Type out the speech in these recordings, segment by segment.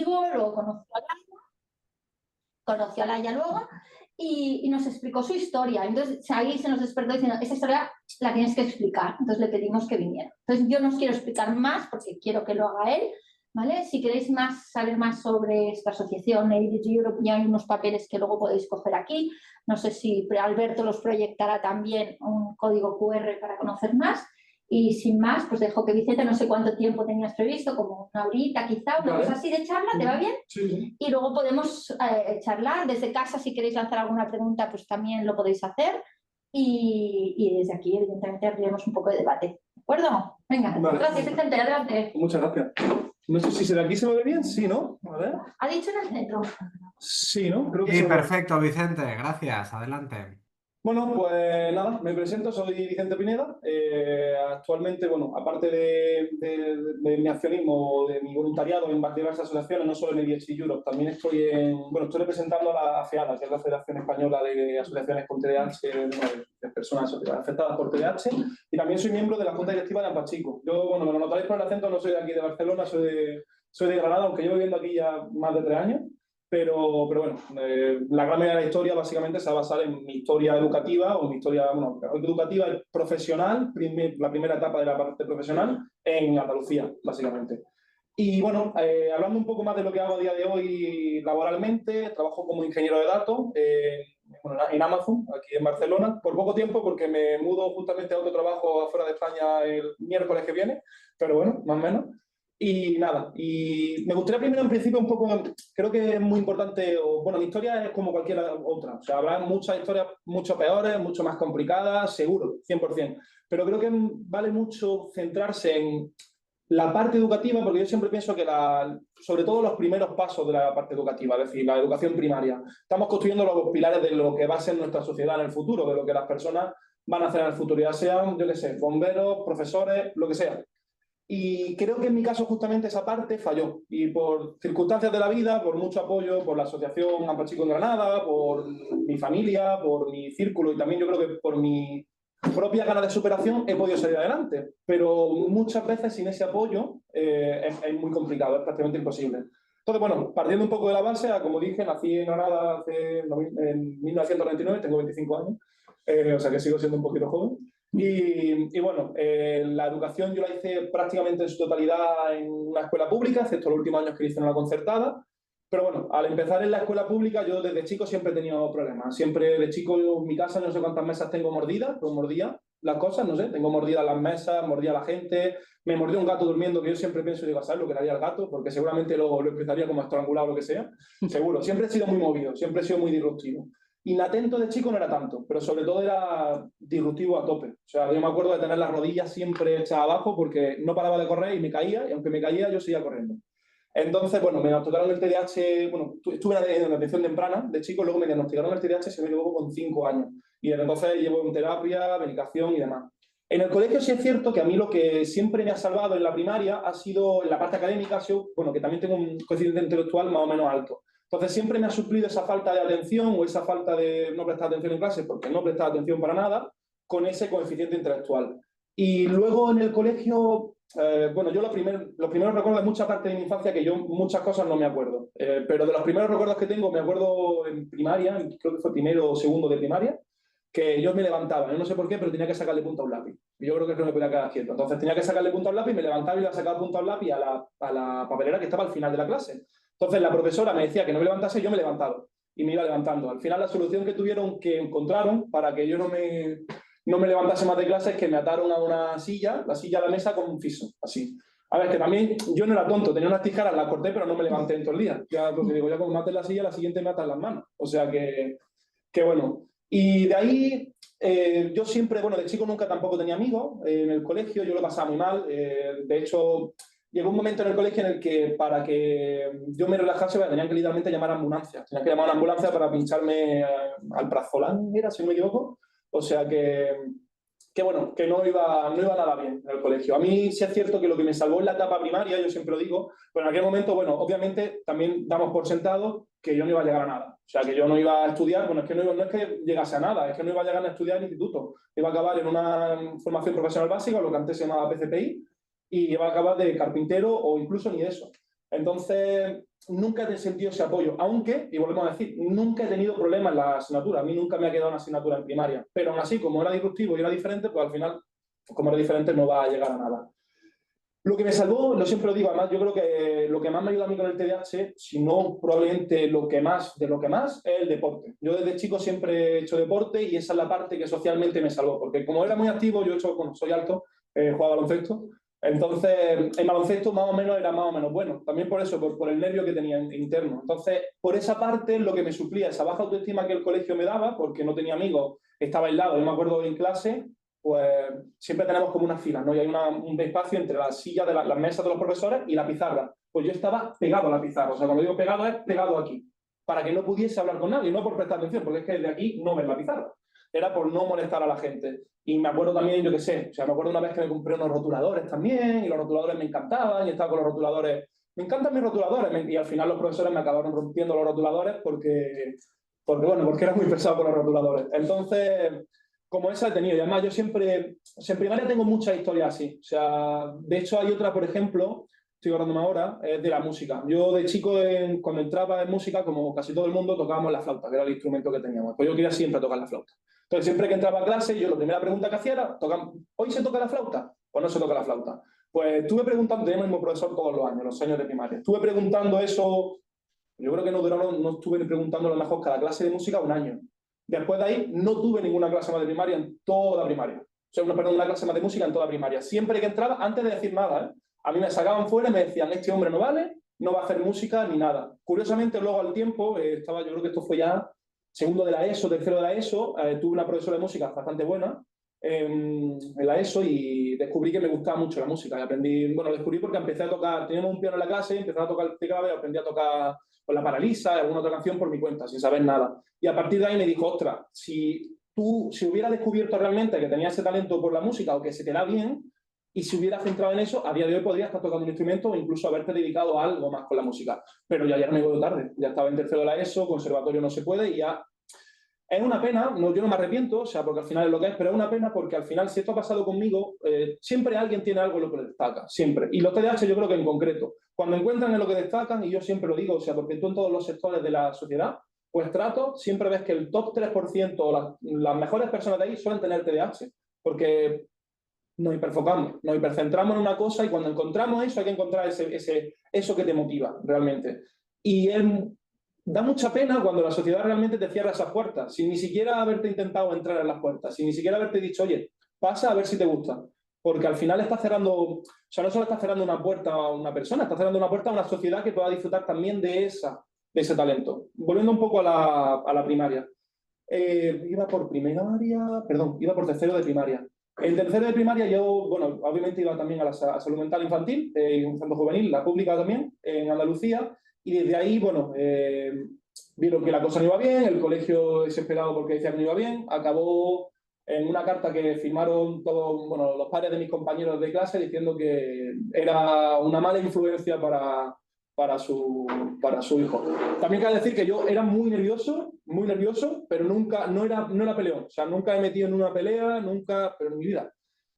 luego conoció a Laia luego y nos explicó su historia. Entonces ahí se nos despertó diciendo, esa historia la tienes que explicar. Entonces le pedimos que viniera. Entonces yo no os quiero explicar más porque quiero que lo haga él, ¿vale? Si queréis saber más sobre esta asociación, ADG Europe, ya hay unos papeles que luego podéis coger aquí. No sé si Alberto los proyectará también un código QR para conocer más. Y sin más, pues dejo que Vicente, no sé cuánto tiempo tenías previsto, como una horita quizá, una cosa así de charla, ¿te va bien? Sí. Y luego podemos charlar desde casa, si queréis lanzar alguna pregunta, pues también lo podéis hacer. Y desde aquí, evidentemente, abriremos un poco de debate. ¿De acuerdo? Venga, gracias, Vicente, adelante. Muchas gracias. No sé si de aquí se me ve bien, sí, ¿no? A ver. ¿Ha dicho en el centro? Sí, ¿no? Creo que sí, perfecto, Vicente, gracias, adelante. Bueno, pues nada, me presento, soy Vicente Pineda. Actualmente, bueno, aparte de mi accionismo, de mi voluntariado en diversas asociaciones, no solo en ADHD Europe, también estoy estoy representando a la FEADA, que es la Federación Española de Asociaciones con TDAH, de personas afectadas por TDAH, y también soy miembro de la Junta Directiva de Ampachico. Yo, bueno, me lo notaréis por el acento, no soy de aquí de Barcelona, soy de Granada, aunque llevo viviendo aquí ya más de 3 años. Pero bueno, la gran mayoría de la historia básicamente se va a basar en mi historia educativa o mi historia educativa y profesional, la primera etapa de la parte profesional en Andalucía, básicamente. Y bueno, hablando un poco más de lo que hago a día de hoy laboralmente, trabajo como ingeniero de datos en Amazon, aquí en Barcelona, por poco tiempo porque me mudo justamente a otro trabajo afuera de España el miércoles que viene, pero bueno, más o menos. Y nada, y me gustaría primero en principio un poco, creo que es muy importante, bueno, mi historia es como cualquier otra, o sea, habrá muchas historias mucho peores, mucho más complicadas, seguro, 100%, pero creo que vale mucho centrarse en la parte educativa, porque yo siempre pienso que sobre todo los primeros pasos de la parte educativa, es decir, la educación primaria, estamos construyendo los pilares de lo que va a ser nuestra sociedad en el futuro, de lo que las personas van a hacer en el futuro, ya sean, yo qué sé, bomberos, profesores, lo que sea. Y creo que en mi caso justamente esa parte falló. Y por circunstancias de la vida, por mucho apoyo, por la asociación Ampachico en Granada, por mi familia, por mi círculo y también yo creo que por mi propia ganas de superación he podido salir adelante. Pero muchas veces sin ese apoyo es muy complicado, es prácticamente imposible. Entonces, bueno, partiendo un poco de la base, como dije, nací en Granada en 1999, tengo 25 años, o sea que sigo siendo un poquito joven. Y bueno, la educación yo la hice prácticamente en su totalidad en una escuela pública, excepto los últimos años que hice en una concertada. Pero bueno, al empezar en la escuela pública, yo desde chico siempre he tenido problemas. Siempre de chico yo, en mi casa no sé cuántas mesas tengo mordidas, pues mordía las cosas, no sé, tengo mordidas las mesas, mordía a la gente, me mordió un gato durmiendo, que yo siempre pienso, digo, ¿sabes lo que le haría al gato? Porque seguramente lo empezaría como a estrangular o lo que sea. Seguro, siempre he sido muy movido, siempre he sido muy disruptivo. Inatento de chico no era tanto, pero sobre todo era disruptivo a tope. O sea, yo me acuerdo de tener las rodillas siempre hechas abajo porque no paraba de correr y me caía, y aunque me caía yo seguía corriendo. Entonces, bueno, me diagnosticaron el TDAH, bueno, estuve en la atención temprana de chico, luego me diagnosticaron el TDAH, se me equivoco, con 5 años. Y desde entonces llevo en terapia, medicación y demás. En el colegio sí es cierto que a mí lo que siempre me ha salvado en la primaria ha sido, en la parte académica, ha sido, bueno, que también tengo un coeficiente intelectual más o menos alto. Entonces siempre me ha suplido esa falta de atención o esa falta de no prestar atención en clase, porque no prestaba atención para nada, con ese coeficiente intelectual. Y luego en el colegio, bueno, yo los primeros recuerdos de mucha parte de mi infancia que yo muchas cosas no me acuerdo, pero de los primeros recuerdos que tengo me acuerdo en primaria, creo que fue primero o segundo de primaria, que yo me levantaba, yo no sé por qué, pero tenía que sacarle punta a un lápiz. Y yo creo que no me podía quedar quieto. Entonces tenía que sacarle punta a un lápiz, me levantaba y le sacaba punta a un lápiz a la papelera que estaba al final de la clase. Entonces la profesora me decía que no me levantase y yo me levantaba. Y me iba levantando. Al final la solución que encontraron para que yo no me levantase más de clase es que me ataron a una silla, la silla a la mesa con un fiso, así. A ver, que también yo no era tonto, tenía unas tijeras, las corté, pero no me levanté en todo el día. Ya, porque digo, ya como mates la silla, la siguiente me atas las manos. O sea que bueno. Y de ahí, yo siempre, bueno, de chico nunca tampoco tenía amigos en el colegio, yo lo pasaba muy mal. De hecho, llegó un momento en el colegio en el que para que yo me relajase tenían que literalmente llamar a ambulancia. Tenían que llamar a una ambulancia para pincharme al Prazolán, era, si no me equivoco. O sea que bueno, que no iba nada bien en el colegio. A mí sí es cierto que lo que me salvó en la etapa primaria, yo siempre lo digo, pero en aquel momento, bueno, obviamente también damos por sentado que yo no iba a llegar a nada. O sea, que yo no iba a estudiar, bueno, es que no es que llegase a nada, es que no iba a llegar a estudiar en instituto. Iba a acabar en una formación profesional básica, lo que antes se llamaba PCPI, y iba a acabar de carpintero o incluso ni eso. Entonces, nunca he sentido ese apoyo, aunque, y volvemos a decir, nunca he tenido problemas en la asignatura, a mí nunca me ha quedado una asignatura en primaria, pero aún así, como era disruptivo y era diferente, pues al final, como era diferente, no va a llegar a nada. Lo que me salvó, lo siempre lo digo, además, yo creo que lo que más me ayuda a mí con el TDAH, si no probablemente lo que más, es el deporte. Yo desde chico siempre he hecho deporte y esa es la parte que socialmente me salvó, porque como era muy activo, yo he hecho, bueno, soy alto, jugaba baloncesto, entonces en baloncesto más o menos era más o menos bueno, también por eso, por el nervio que tenía interno. Entonces, por esa parte lo que me suplía esa baja autoestima que el colegio me daba, porque no tenía amigos, estaba aislado, yo me acuerdo en clase, pues siempre tenemos como unas filas, ¿no? Y hay un espacio entre las sillas de las mesas de los profesores y la pizarra. Pues yo estaba pegado a la pizarra, o sea, cuando digo pegado es pegado aquí, para que no pudiese hablar con nadie, no por prestar atención, porque es que desde aquí no ves la pizarra. Era por no molestar a la gente. Y me acuerdo también, yo qué sé, o sea, me acuerdo una vez que me compré unos rotuladores también, y los rotuladores me encantaban, y estaba con los rotuladores. Me encantan mis rotuladores, y al final los profesores me acabaron rompiendo los rotuladores porque era muy pesado con los rotuladores. Entonces, como esa he tenido. Y además yo siempre, o sea, en primaria tengo muchas historias así. O sea, de hecho hay otra, por ejemplo, estoy acordándome ahora, es de la música. Yo de chico, cuando entraba en música, como casi todo el mundo, tocábamos la flauta, que era el instrumento que teníamos. Pues yo quería siempre tocar la flauta. Entonces, siempre que entraba a clase, yo la primera pregunta que hacía era, ¿hoy se toca la flauta o no se toca la flauta? Pues estuve preguntando, teníamos el mismo profesor todos los años de primaria. Estuve preguntando eso, yo creo que no estuve preguntando a lo mejor cada clase de música un año. Después de ahí no tuve ninguna clase más de primaria en toda primaria. O sea, una clase más de música en toda primaria. Siempre que entraba, antes de decir nada, a mí me sacaban fuera y me decían, este hombre no vale, no va a hacer música ni nada. Curiosamente, luego al tiempo, yo creo que esto fue ya segundo de la ESO, tercero de la ESO, tuve una profesora de música bastante buena en la ESO y descubrí que me gustaba mucho la música. Y aprendí, bueno, descubrí porque empecé a tocar, teníamos un piano en la clase, empecé a tocar el teclado y aprendí a tocar con la Paralisa y alguna otra canción por mi cuenta, sin saber nada. Y a partir de ahí me dijo, ostras, si hubieras descubierto realmente que tenías ese talento por la música o que se te da bien, y si hubieras centrado en eso, a día de hoy podrías estar tocando un instrumento o incluso haberte dedicado a algo más con la música. Pero ya me voy tarde, ya estaba en tercero de la ESO, conservatorio no se puede y ya... Es una pena, yo no me arrepiento, o sea, porque al final es lo que es, pero es una pena porque al final, si esto ha pasado conmigo, siempre alguien tiene algo en lo que destaca, siempre. Y los TDAH yo creo que en concreto, cuando encuentran en lo que destacan, y yo siempre lo digo, o sea, porque tú en todos los sectores de la sociedad, pues siempre ves que el top 3% o las mejores personas de ahí suelen tener TDAH, porque nos hiperfocamos, nos hipercentramos en una cosa y cuando encontramos eso hay que encontrar eso que te motiva realmente. Y da mucha pena cuando la sociedad realmente te cierra esas puertas, sin ni siquiera haberte intentado entrar en las puertas, sin ni siquiera haberte dicho, oye, pasa a ver si te gusta. Porque al final está cerrando, o sea, no solo está cerrando una puerta a una persona, está cerrando una puerta a una sociedad que pueda disfrutar también de ese talento. Volviendo un poco a la primaria. Iba por tercero de primaria. En tercero de primaria yo, bueno, obviamente iba también a salud mental infantil, infantil juvenil, la pública también, en Andalucía, y desde ahí, bueno, vieron que la cosa no iba bien, el colegio desesperado porque decía que no iba bien, acabó en una carta que firmaron todos, bueno, los padres de mis compañeros de clase diciendo que era una mala influencia para su hijo. También cabe decir que yo era muy nervioso, pero nunca, no era peleón. O sea, nunca he metido en una pelea, nunca, pero en mi vida.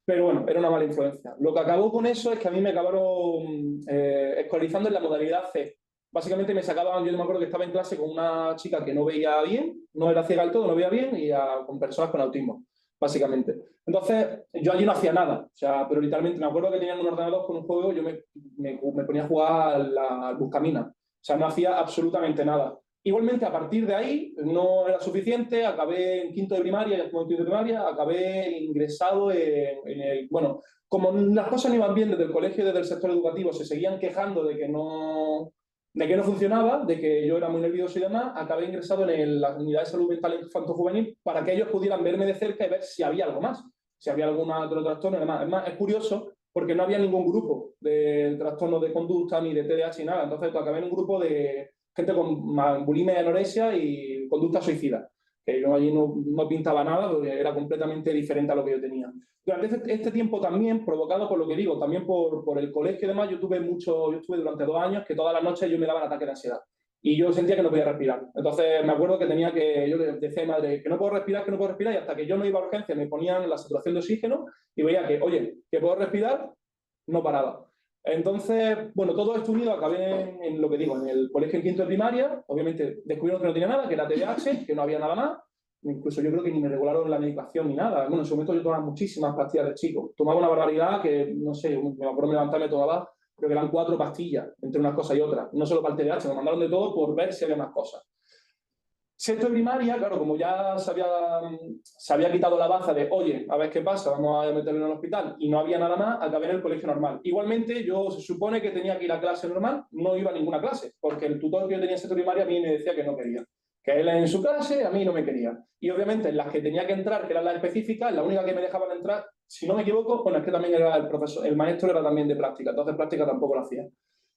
Pero bueno, era una mala influencia. Lo que acabó con eso es que a mí me acabaron escolarizando en la modalidad C. Básicamente me sacaban, yo me acuerdo que estaba en clase con una chica que no veía bien, no era ciega del todo, no veía bien, y con personas con autismo, básicamente. Entonces, yo allí no hacía nada, o sea, pero literalmente me acuerdo que tenían un ordenador con un juego, yo me ponía a jugar al Buscaminas, o sea, no hacía absolutamente nada. Igualmente, a partir de ahí, no era suficiente, acabé en quinto de primaria, ya estuve en quinto de primaria, acabé ingresado en el... Bueno, como las cosas no iban bien desde el colegio y desde el sector educativo, se seguían quejando de que no funcionaba, de que yo era muy nervioso y demás, acabé ingresado en la unidad de salud mental infanto-juvenil para que ellos pudieran verme de cerca y ver si había algo más, si había algún otro trastorno y demás. Es más, es curioso porque no había ningún grupo de trastornos de conducta ni de TDAH ni nada. Entonces acabé en un grupo de gente con bulimia y anorexia y conducta suicida. Que yo allí no pintaba nada porque era completamente diferente a lo que yo tenía. Durante este tiempo también, provocado por lo que digo, también por el colegio y demás, yo estuve durante 2 años que todas las noches yo me daban ataques de ansiedad. Y yo sentía que no podía respirar. Entonces me acuerdo que yo le decía a mi madre que no puedo respirar, y hasta que yo no iba a urgencia me ponían la saturación de oxígeno y veía que, oye, que puedo respirar, no paraba. Entonces, bueno, todo esto unido, acabé en lo que digo, en el colegio en quinto de primaria. Obviamente descubrieron que no tenía nada, que era TDAH, que no había nada más. Incluso yo creo que ni me regularon la medicación ni nada. Bueno, en ese momento yo tomaba muchísimas pastillas de chico. Tomaba una barbaridad que, no sé, me acuerdo de levantarme, tomaba, creo que eran 4 pastillas entre unas cosas y otras. No solo para el TDAH, me mandaron de todo por ver si había más cosas. Sexto de primaria, claro, como ya se había quitado la baza de, oye, a ver qué pasa, vamos a meterlo en el hospital, y no había nada más, acabé en el colegio normal. Igualmente, yo se supone que tenía que ir a clase normal, no iba a ninguna clase, porque el tutor que yo tenía en sexto de primaria a mí me decía que no quería. Que él en su clase, a mí no me quería. Y obviamente en las que tenía que entrar, que eran las específicas, la única que me dejaban entrar, si no me equivoco, bueno, es que también era el profesor, el maestro era también de práctica, entonces práctica tampoco lo hacía.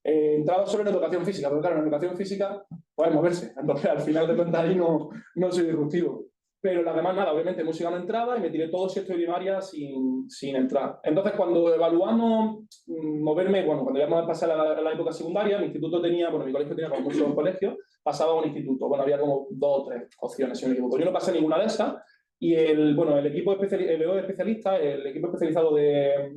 Entraba solo en educación física, pero claro, en educación física puedes moverse, entonces al final de cuentas ahí no soy disruptivo. Pero la demás nada, obviamente música no entraba y me tiré todo sexto de primaria sin entrar. Entonces cuando evaluamos moverme, bueno, cuando íbamos a pasar a la época secundaria, mi instituto tenía, bueno, mi colegio tenía como muchos colegios, pasaba a un instituto, bueno, había como 2 o 3 opciones, si no me equivoco. Yo no pasé ninguna de esas y el equipo especialista, el equipo especializado de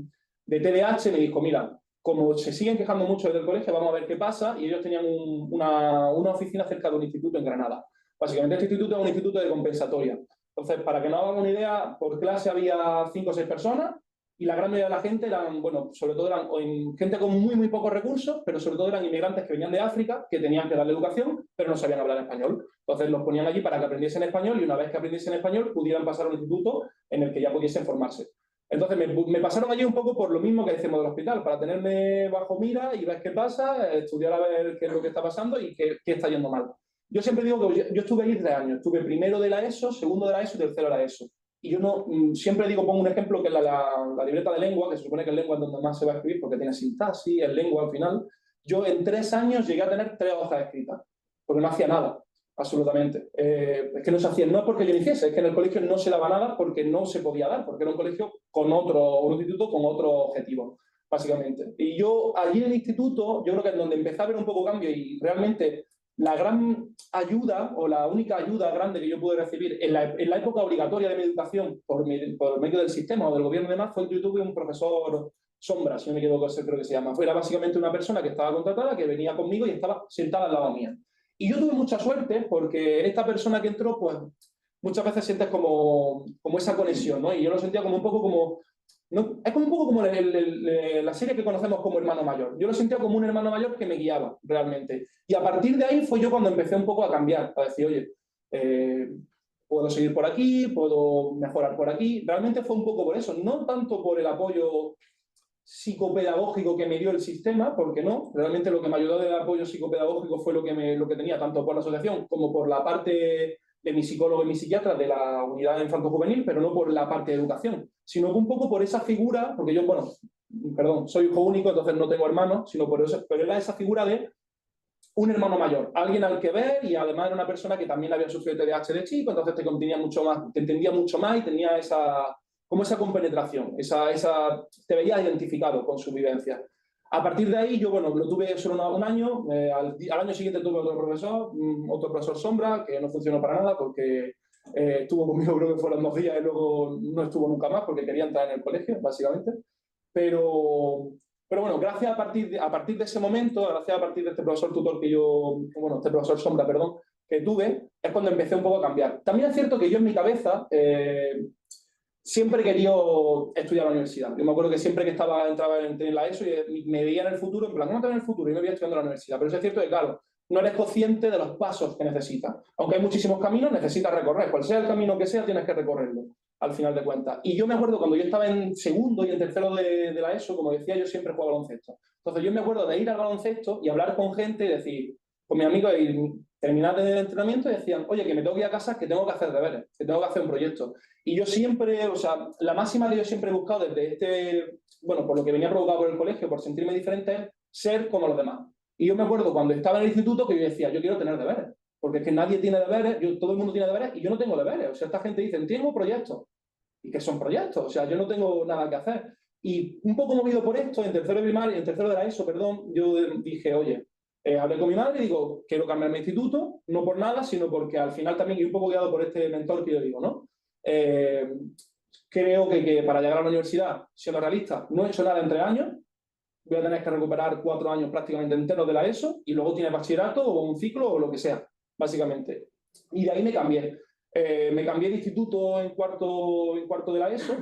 TDAH me dijo, mira, como se siguen quejando mucho del colegio, vamos a ver qué pasa, y ellos tenían una oficina cerca de un instituto en Granada. Básicamente este instituto es un instituto de compensatoria. Entonces, para que nos hagamos una idea, por clase había 5 o 6 personas, y la gran mayoría de la gente eran, bueno, sobre todo eran gente con muy pocos recursos, pero sobre todo eran inmigrantes que venían de África, que tenían que darle educación, pero no sabían hablar español. Entonces los ponían allí para que aprendiesen español, y una vez que aprendiesen español, pudieran pasar a un instituto en el que ya pudiesen formarse. Entonces me pasaron allí un poco por lo mismo que decimos del hospital, para tenerme bajo mira y ver qué pasa, estudiar a ver qué es lo que está pasando y qué está yendo mal. Yo siempre digo que yo estuve ahí 3 años, estuve primero de la ESO, segundo de la ESO y tercero de la ESO. Y yo no, siempre digo, pongo un ejemplo que es la libreta de lengua, que se supone que es lengua es donde más se va a escribir porque tiene sintaxis, es lengua al final. Yo en 3 años llegué a tener 3 hojas escritas, porque no hacía nada. Absolutamente. Es que no se hacía, no es porque yo no hiciese, es que en el colegio no se daba nada porque no se podía dar, porque era un colegio con un instituto con otro objetivo, básicamente. Y yo allí en el instituto, yo creo que es donde empecé a ver un poco cambio y realmente la gran ayuda o la única ayuda grande que yo pude recibir en la época obligatoria de mi educación por medio del sistema o del gobierno y demás fue que yo tuve un profesor Sombra, si no me equivoco, creo que se llama. Era básicamente una persona que estaba contratada, que venía conmigo y estaba sentada al lado mía. Y yo tuve mucha suerte porque esta persona que entró, pues muchas veces sientes como esa conexión, ¿no? Y yo lo sentía como un poco como... ¿no? Es como un poco como la serie que conocemos como Hermano Mayor. Yo lo sentía como un hermano mayor que me guiaba, realmente. Y a partir de ahí fue yo cuando empecé un poco a cambiar, a decir, oye, puedo seguir por aquí, puedo mejorar por aquí. Realmente fue un poco por eso, no tanto por el apoyo psicopedagógico que me dio el sistema, porque no, realmente lo que me ayudó del apoyo psicopedagógico fue lo que tenía, tanto por la asociación como por la parte de mi psicólogo y mi psiquiatra de la unidad infanto-juvenil, pero no por la parte de educación, sino un poco por esa figura, porque yo, bueno, perdón, soy hijo único, entonces no tengo hermanos, sino por eso, pero era esa figura de un hermano mayor, alguien al que ver, y además era una persona que también había sufrido TDAH de chico, entonces te entendía mucho más y tenía esa compenetración, te veías identificado con su vivencia. A partir de ahí, yo, bueno, lo tuve solo un año, al año siguiente tuve otro profesor Sombra, que no funcionó para nada porque estuvo conmigo, creo que fueron 2 días y luego no estuvo nunca más porque quería entrar en el colegio, básicamente. Pero bueno, gracias a partir de ese momento, gracias a partir de este profesor tutor este profesor Sombra, perdón, que tuve, es cuando empecé un poco a cambiar. También es cierto que yo en mi cabeza siempre he querido estudiar a la universidad. Yo me acuerdo que siempre que entraba en la ESO me veía en el futuro, en plan, ¿cómo te ves en el futuro? Y me veía estudiando a la universidad. Pero es cierto que, claro, no eres consciente de los pasos que necesitas. Aunque hay muchísimos caminos, necesitas recorrer. Cual sea el camino que sea, tienes que recorrerlo, al final de cuentas. Y yo me acuerdo cuando yo estaba en segundo y en tercero de la ESO, como decía, yo siempre jugaba baloncesto. Entonces yo me acuerdo de ir al baloncesto y hablar con gente y decir, con mis amigos, y terminar el entrenamiento y decían, oye, que me tengo que ir a casa, que tengo que hacer deberes, que tengo que hacer un proyecto. Y yo siempre, o sea, la máxima que yo siempre he buscado desde por lo que venía provocado por el colegio, por sentirme diferente, es ser como los demás. Y yo me acuerdo cuando estaba en el instituto que yo decía, yo quiero tener deberes, porque es que nadie tiene deberes, todo el mundo tiene deberes y yo no tengo deberes. O sea, esta gente dice, tengo proyectos. ¿Y qué son proyectos? O sea, yo no tengo nada que hacer. Y un poco movido por esto, en tercero de primaria, en tercero de la ESO, perdón, yo dije, oye, hablé con mi madre y digo, quiero cambiar mi instituto, no por nada, sino porque al final también, y un poco guiado por este mentor que yo digo, ¿no? Creo que para llegar a la universidad, siendo realista, no he hecho nada en 3 años, voy a tener que recuperar 4 años prácticamente enteros de la ESO y luego tienes bachillerato o un ciclo o lo que sea, básicamente. Y de ahí me cambié. Me cambié de instituto en cuarto de la ESO.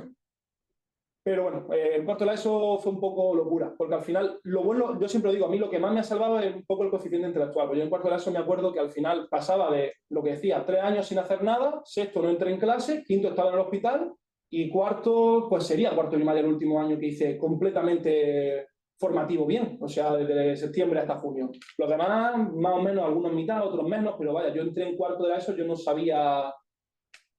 Pero bueno, el cuarto de la ESO fue un poco locura, porque al final, lo bueno, yo siempre digo, a mí lo que más me ha salvado es un poco el coeficiente intelectual, porque yo en cuarto de la ESO me acuerdo que al final pasaba de lo que decía, 3 años sin hacer nada, sexto no entré en clase, quinto estaba en el hospital, y cuarto, pues sería cuarto de primaria el último año que hice completamente formativo bien, o sea, desde septiembre hasta junio. Los demás, más o menos, algunos mitad, otros menos, pero vaya, yo entré en cuarto de la ESO, yo no sabía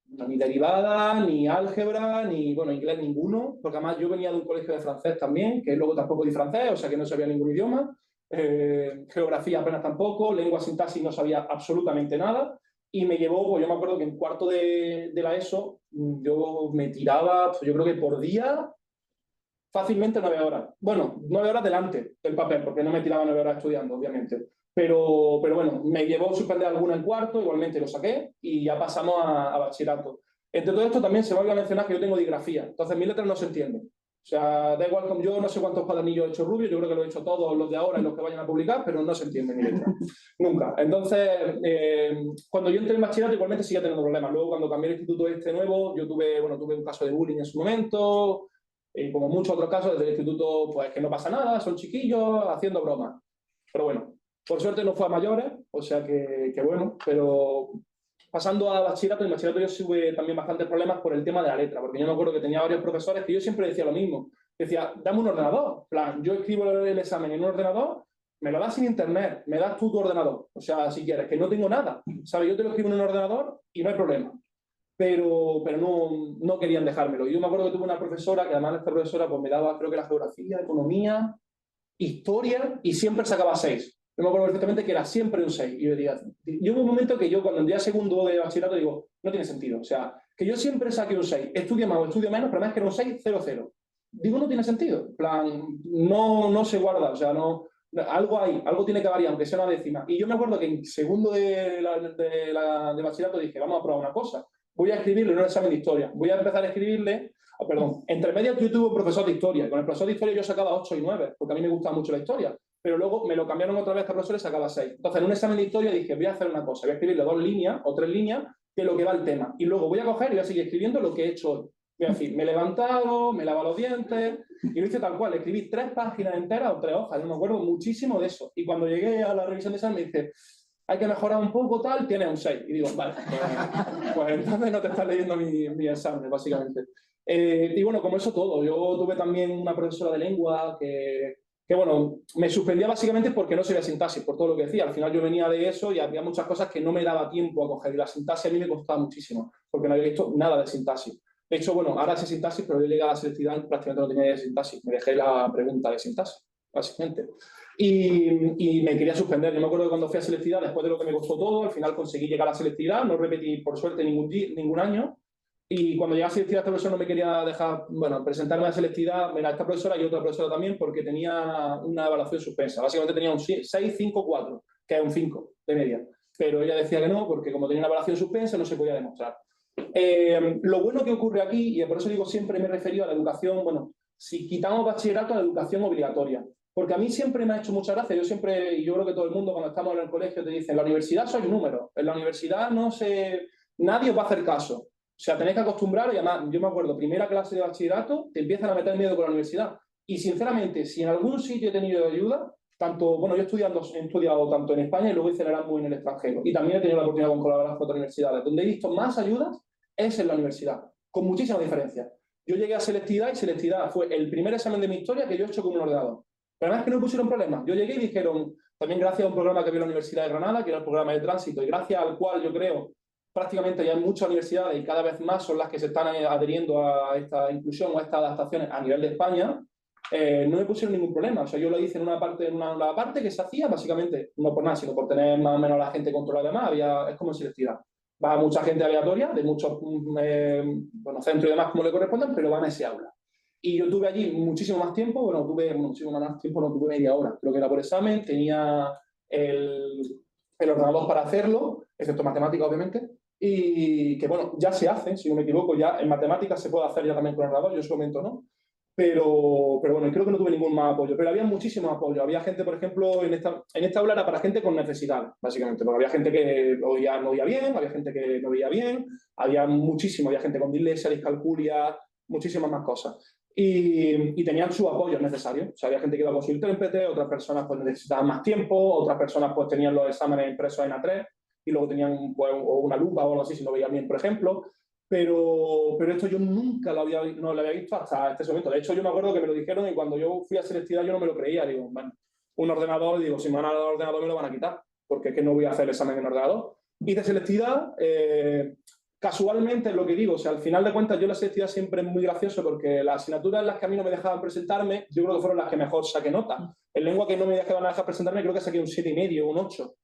ni derivada, ni álgebra, ni bueno, inglés ninguno, porque además yo venía de un colegio de francés también, que luego tampoco di francés, o sea que no sabía ningún idioma, geografía apenas tampoco, lengua, sintaxis no sabía absolutamente nada, y me llevó, pues yo me acuerdo que en cuarto de la ESO yo me tiraba, pues yo creo que por día fácilmente 9 horas. Bueno, 9 horas delante del papel, porque no me tiraba 9 horas estudiando, obviamente. Pero bueno, me llevó a suspender alguna en cuarto, igualmente lo saqué y ya pasamos a bachillerato. Entre todo esto también se me olvidó mencionar que yo tengo digrafía, entonces mis letras no se entienden. O sea, da igual, como yo no sé cuántos cuadernillos he hecho rubio, yo creo que lo he hecho todos los de ahora y los que vayan a publicar, pero no se entiende mi letra. Nunca. Entonces, cuando yo entré en bachillerato igualmente seguía teniendo problemas. Luego cuando cambié el instituto este nuevo, yo tuve un caso de bullying en su momento, y como muchos otros casos desde el instituto, pues que no pasa nada, son chiquillos haciendo bromas. Pero bueno, por suerte no fue a mayores, o sea que bueno, pero pasando a bachillerato, en bachillerato yo tuve también bastantes problemas por el tema de la letra, porque yo me acuerdo que tenía varios profesores que yo siempre decía lo mismo. Decía, dame un ordenador. En plan, yo escribo el examen en un ordenador, me lo das sin internet, me das tú tu ordenador. O sea, si quieres, que no tengo nada. ¿Sabes? Yo te lo escribo en un ordenador y no hay problema. Pero no querían dejármelo. Yo me acuerdo que tuve una profesora, que además esta profesora pues me daba, creo que la geografía, economía, historia, y siempre sacaba 6. Yo me acuerdo perfectamente que era siempre un 6. Y yo diría, yo hubo un momento que yo cuando entré a segundo de bachillerato digo, no tiene sentido. O sea, que yo siempre saque un 6, estudie más o estudie menos, pero además que era un 6, 0, 0. Digo, no tiene sentido. En plan, no se guarda, o sea, no... Algo hay, algo tiene que variar, aunque sea una décima. Y yo me acuerdo que en segundo de bachillerato dije, vamos a probar una cosa. Voy a escribirle en un examen de historia. Voy a empezar a escribirle... Oh, perdón, entre medias yo tuve un profesor de historia. Con el profesor de historia yo sacaba 8 y 9, porque a mí me gustaba mucho la historia. Pero luego me lo cambiaron otra vez a este profesor y sacaba 6. Entonces, en un examen de historia dije, voy a hacer una cosa. Voy a escribirle 2 líneas o 3 líneas de lo que va el tema. Y luego voy a coger y voy a seguir escribiendo lo que he hecho hoy. Voy a decir, me he levantado, me he lavado los dientes, y lo hice tal cual. Escribí 3 páginas enteras o 3 hojas. Yo me acuerdo muchísimo de eso. Y cuando llegué a la revisión de examen me dice, hay que mejorar un poco, tal, tienes un 6. Y digo, vale, pues entonces no te estás leyendo mi examen, básicamente. Y bueno, como eso todo. Yo tuve también una profesora de lengua que bueno, me suspendía básicamente porque no sabía sintaxis, por todo lo que decía. Al final yo venía de eso y había muchas cosas que no me daba tiempo a coger. Y la sintaxis a mí me costaba muchísimo, porque no había visto nada de sintaxis. De hecho, bueno, ahora sé sintaxis, pero yo llegué a la selectividad y prácticamente no tenía idea de sintaxis. Me dejé la pregunta de sintaxis, básicamente. Y me quería suspender. Yo me acuerdo que cuando fui a selectividad, después de lo que me costó todo, al final conseguí llegar a la selectividad, no repetí por suerte ningún año. Y cuando llegué a selectividad, esta profesora no me quería dejar, bueno, presentarme a selectividad, mira, esta profesora y otra profesora también, porque tenía una evaluación suspensa. Básicamente tenía un 6, 5, 4, que es un 5 de media. Pero ella decía que no, porque como tenía una evaluación suspensa, no se podía demostrar. Lo bueno que ocurre aquí, y por eso digo siempre me he referido a la educación, bueno, si quitamos bachillerato, a la educación obligatoria. Porque a mí siempre me ha hecho mucha gracia, yo siempre, y yo creo que todo el mundo cuando estamos en el colegio te dice, en la universidad sois números, en la universidad nadie os va a hacer caso. O sea, tenéis que acostumbrar, y además, yo me acuerdo, primera clase de bachillerato, te empiezan a meter miedo con la universidad. Y sinceramente, si en algún sitio he tenido ayuda, tanto, bueno, yo he estudiado tanto en España y luego hice el Erasmus en el extranjero. Y también he tenido la oportunidad de colaborar con otras universidades. Donde he visto más ayudas es en la universidad, con muchísima diferencia. Yo llegué a selectividad y selectividad fue el primer examen de mi historia que yo he hecho con un ordenador. Pero además que no pusieron problemas. Yo llegué y dijeron, también gracias a un programa que había en la Universidad de Granada, que era el programa de tránsito, y gracias al cual yo creo prácticamente ya hay muchas universidades y cada vez más son las que se están adheriendo a esta inclusión o a estas adaptaciones a nivel de España, no me pusieron ningún problema. O sea, yo lo hice en una parte que se hacía, básicamente, no por nada, sino por tener más o menos a la gente controlada. Además, es como en selectividad. Va mucha gente aleatoria, de muchos centros y demás como le correspondan, pero van a ese aula. Y yo tuve allí muchísimo más tiempo, bueno, tuve muchísimo más tiempo, no tuve media hora, creo que era por examen, tenía el ordenador para hacerlo, excepto matemática, obviamente, y que, bueno, ya se hace, si no me equivoco, ya en matemáticas se puede hacer ya también con el ordenador, yo en su momento no. pero bueno, creo que no tuve ningún más apoyo. Pero había muchísimo apoyo. Había gente, por ejemplo, en esta aula era para gente con necesidad, básicamente. Porque había gente que no oía bien, había gente que no veía bien, había gente con dislexia, discalculia, muchísimas más cosas. Y tenían su apoyo necesario. O sea, había gente que iba con su intérprete, otras personas pues necesitaban más tiempo, otras personas pues tenían los exámenes impresos en A3 y luego tenían pues, una lupa o algo así si no veían bien, por ejemplo. Pero esto yo nunca no lo había visto hasta este momento. De hecho, yo me acuerdo que me lo dijeron y cuando yo fui a selectividad yo no me lo creía. Digo, bueno, un ordenador, digo, si me van a dar el ordenador me lo van a quitar, porque es que no voy a hacer el examen en ordenador. Hice selectividad, casualmente es lo que digo, o sea, al final de cuentas yo la selectividad siempre es muy gracioso porque las asignaturas en las que a mí no me dejaban presentarme, yo creo que fueron las que mejor saqué nota. En lengua que no me dejaban presentarme creo que saqué un 7,5, un 8.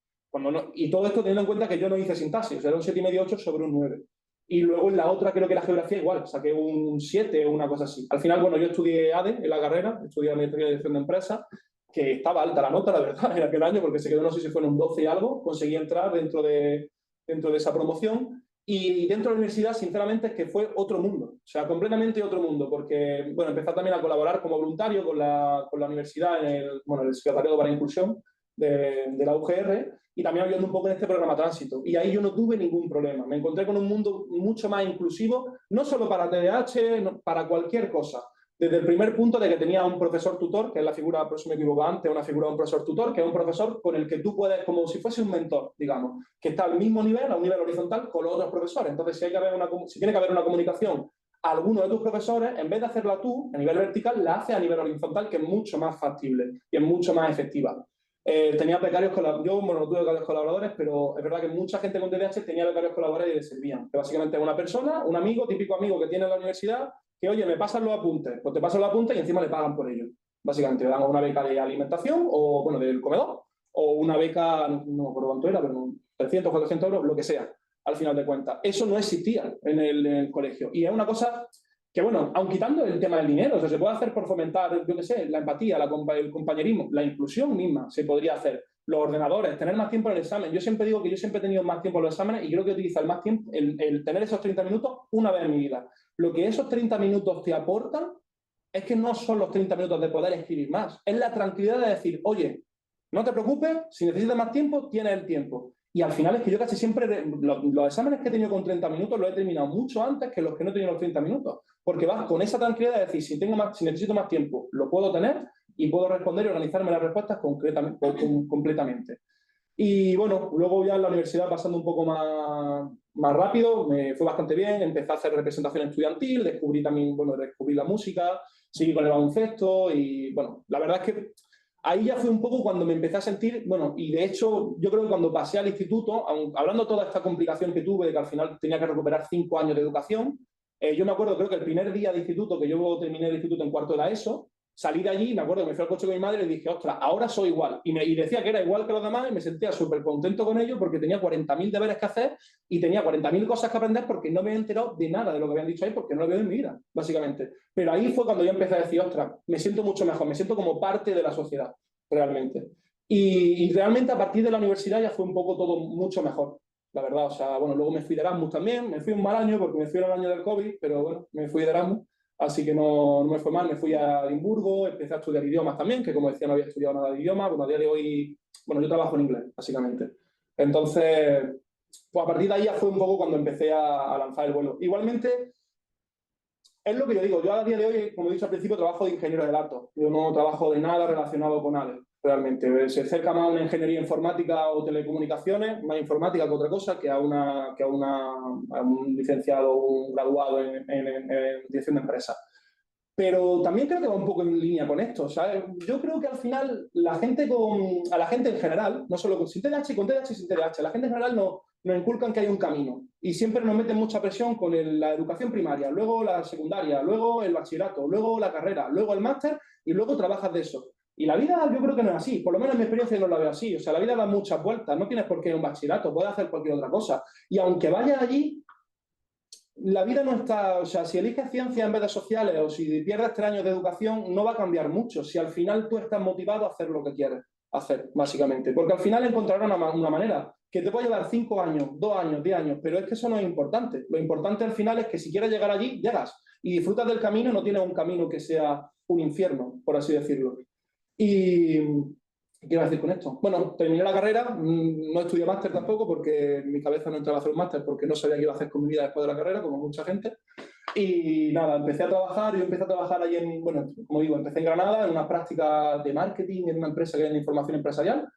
Y todo esto teniendo en cuenta que yo no hice sintaxis, o sea, era un 7,5, 8 sobre un 9. Y luego en la otra creo que era geografía igual, saqué un 7 o una cosa así. Al final, bueno, yo estudié ADE en la carrera, estudié Administración y Dirección de Empresas, que estaba alta la nota, la verdad, en aquel año, porque se quedó, no sé si fue en un 12 y algo, conseguí entrar dentro de esa promoción. Y dentro de la universidad, sinceramente, es que fue otro mundo, o sea, completamente otro mundo, porque, bueno, empecé también a colaborar como voluntario con la universidad en el Secretariado para Inclusión de la UGR, y también ayudando un poco en este programa Tránsito. Y ahí yo no tuve ningún problema. Me encontré con un mundo mucho más inclusivo, no solo para TDAH, para cualquier cosa. Desde el primer punto de que tenía un profesor tutor, que es la figura, por eso me equivoco antes, una figura de un profesor tutor, que es un profesor con el que tú puedes, como si fuese un mentor, digamos, que está al mismo nivel, a un nivel horizontal, con los otros profesores. Entonces, si tiene que haber una comunicación a alguno de tus profesores, en vez de hacerla tú, a nivel vertical, la hace a nivel horizontal, que es mucho más factible y es mucho más efectiva. Tenía becarios colaboradores, yo no tuve becarios colaboradores, pero es verdad que mucha gente con TDAH tenía becarios colaboradores y les servían. Que básicamente es una persona, un amigo, típico amigo que tiene en la universidad, que oye, me pasan los apuntes, pues te pasan los apuntes y encima le pagan por ello. Básicamente le dan una beca de alimentación o, bueno, del comedor, o una beca, no me acuerdo cuánto era, pero 300, 400 euros, lo que sea, al final de cuentas. Eso no existía en el colegio. Y es una cosa que, bueno, aun quitando el tema del dinero, o sea, se puede hacer por fomentar, yo qué sé, la empatía, el compañerismo, la inclusión misma se podría hacer. Los ordenadores, tener más tiempo en el examen. Yo siempre digo que yo siempre he tenido más tiempo en los exámenes y creo que utilizo el más tiempo, el tener esos 30 minutos una vez en mi vida. Lo que esos 30 minutos te aportan es que no son los 30 minutos de poder escribir más, es la tranquilidad de decir, oye, no te preocupes, si necesitas más tiempo, tienes el tiempo. Y al final es que yo casi siempre, los exámenes que he tenido con 30 minutos los he terminado mucho antes que los que no he tenido los 30 minutos, porque vas con esa tranquilidad de decir, si necesito más tiempo, lo puedo tener y puedo responder y organizarme las respuestas completamente. Y bueno, luego ya en la universidad pasando un poco más rápido, me fue bastante bien, empecé a hacer representación estudiantil, descubrí la música, seguí con el baloncesto y bueno, la verdad es que ahí ya fue un poco cuando me empecé a sentir, bueno, y de hecho yo creo que cuando pasé al instituto, hablando de toda esta complicación que tuve, de que al final tenía que recuperar 5 años de educación, yo me acuerdo, creo que el primer día de instituto, que yo terminé el instituto en cuarto de la ESO, salí de allí, me acuerdo que me fui al coche con mi madre y le dije, ostras, ahora soy igual. Y decía que era igual que los demás y me sentía súper contento con ello porque tenía 40.000 deberes que hacer y tenía 40.000 cosas que aprender porque no me había enterado de nada de lo que habían dicho ahí porque no lo veo en mi vida, básicamente. Pero ahí fue cuando yo empecé a decir, ostras, me siento mucho mejor, me siento como parte de la sociedad, realmente. Y realmente a partir de la universidad ya fue un poco todo mucho mejor, la verdad. O sea, bueno, luego me fui de Erasmus también, me fui un mal año porque me fui en el año del COVID, pero bueno, me fui de Erasmus. Así que no me fue mal, me fui a Edimburgo, empecé a estudiar idiomas también, que como decía no había estudiado nada de idiomas, bueno, a día de hoy, bueno, yo trabajo en inglés, básicamente. Entonces, pues a partir de ahí ya fue un poco cuando empecé a lanzar el vuelo. Igualmente, es lo que yo digo, yo a día de hoy, como he dicho al principio, trabajo de ingeniero de datos, yo no trabajo de nada relacionado con ADE, realmente. Se acerca más a una ingeniería informática o telecomunicaciones, más informática que otra cosa, que a un licenciado o un graduado en dirección de empresas. Pero también creo que va un poco en línea con esto, ¿sabes? Yo creo que al final a la gente en general, no solo sin TDAH, con TDAH y sin TDAH, a la gente en general nos inculcan que hay un camino y siempre nos meten mucha presión con la educación primaria, luego la secundaria, luego el bachillerato, luego la carrera, luego el máster y luego trabajas de eso. Y la vida yo creo que no es así, por lo menos en mi experiencia no la veo así. O sea, la vida da muchas vueltas, no tienes por qué ir a un bachillerato, puedes hacer cualquier otra cosa. Y aunque vayas allí, la vida no está, o sea, si eliges ciencia en vez de sociales o si pierdes 3 años de educación, no va a cambiar mucho si al final tú estás motivado a hacer lo que quieres hacer, básicamente. Porque al final encontrarás una manera que te puede llevar 5 años, 2 años, 10 años, pero es que eso no es importante. Lo importante al final es que si quieres llegar allí, llegas. y disfrutas del camino, no tienes un camino que sea un infierno, por así decirlo. Y ¿qué quiero decir con esto? Bueno, terminé la carrera, no estudié máster tampoco porque en mi cabeza no entraba a hacer un máster porque no sabía qué iba a hacer con mi vida después de la carrera, como mucha gente. Y nada, empecé a trabajar, yo empecé a trabajar ahí en, bueno, como digo, empecé en Granada en unas prácticas de marketing en una empresa que era de información empresarial,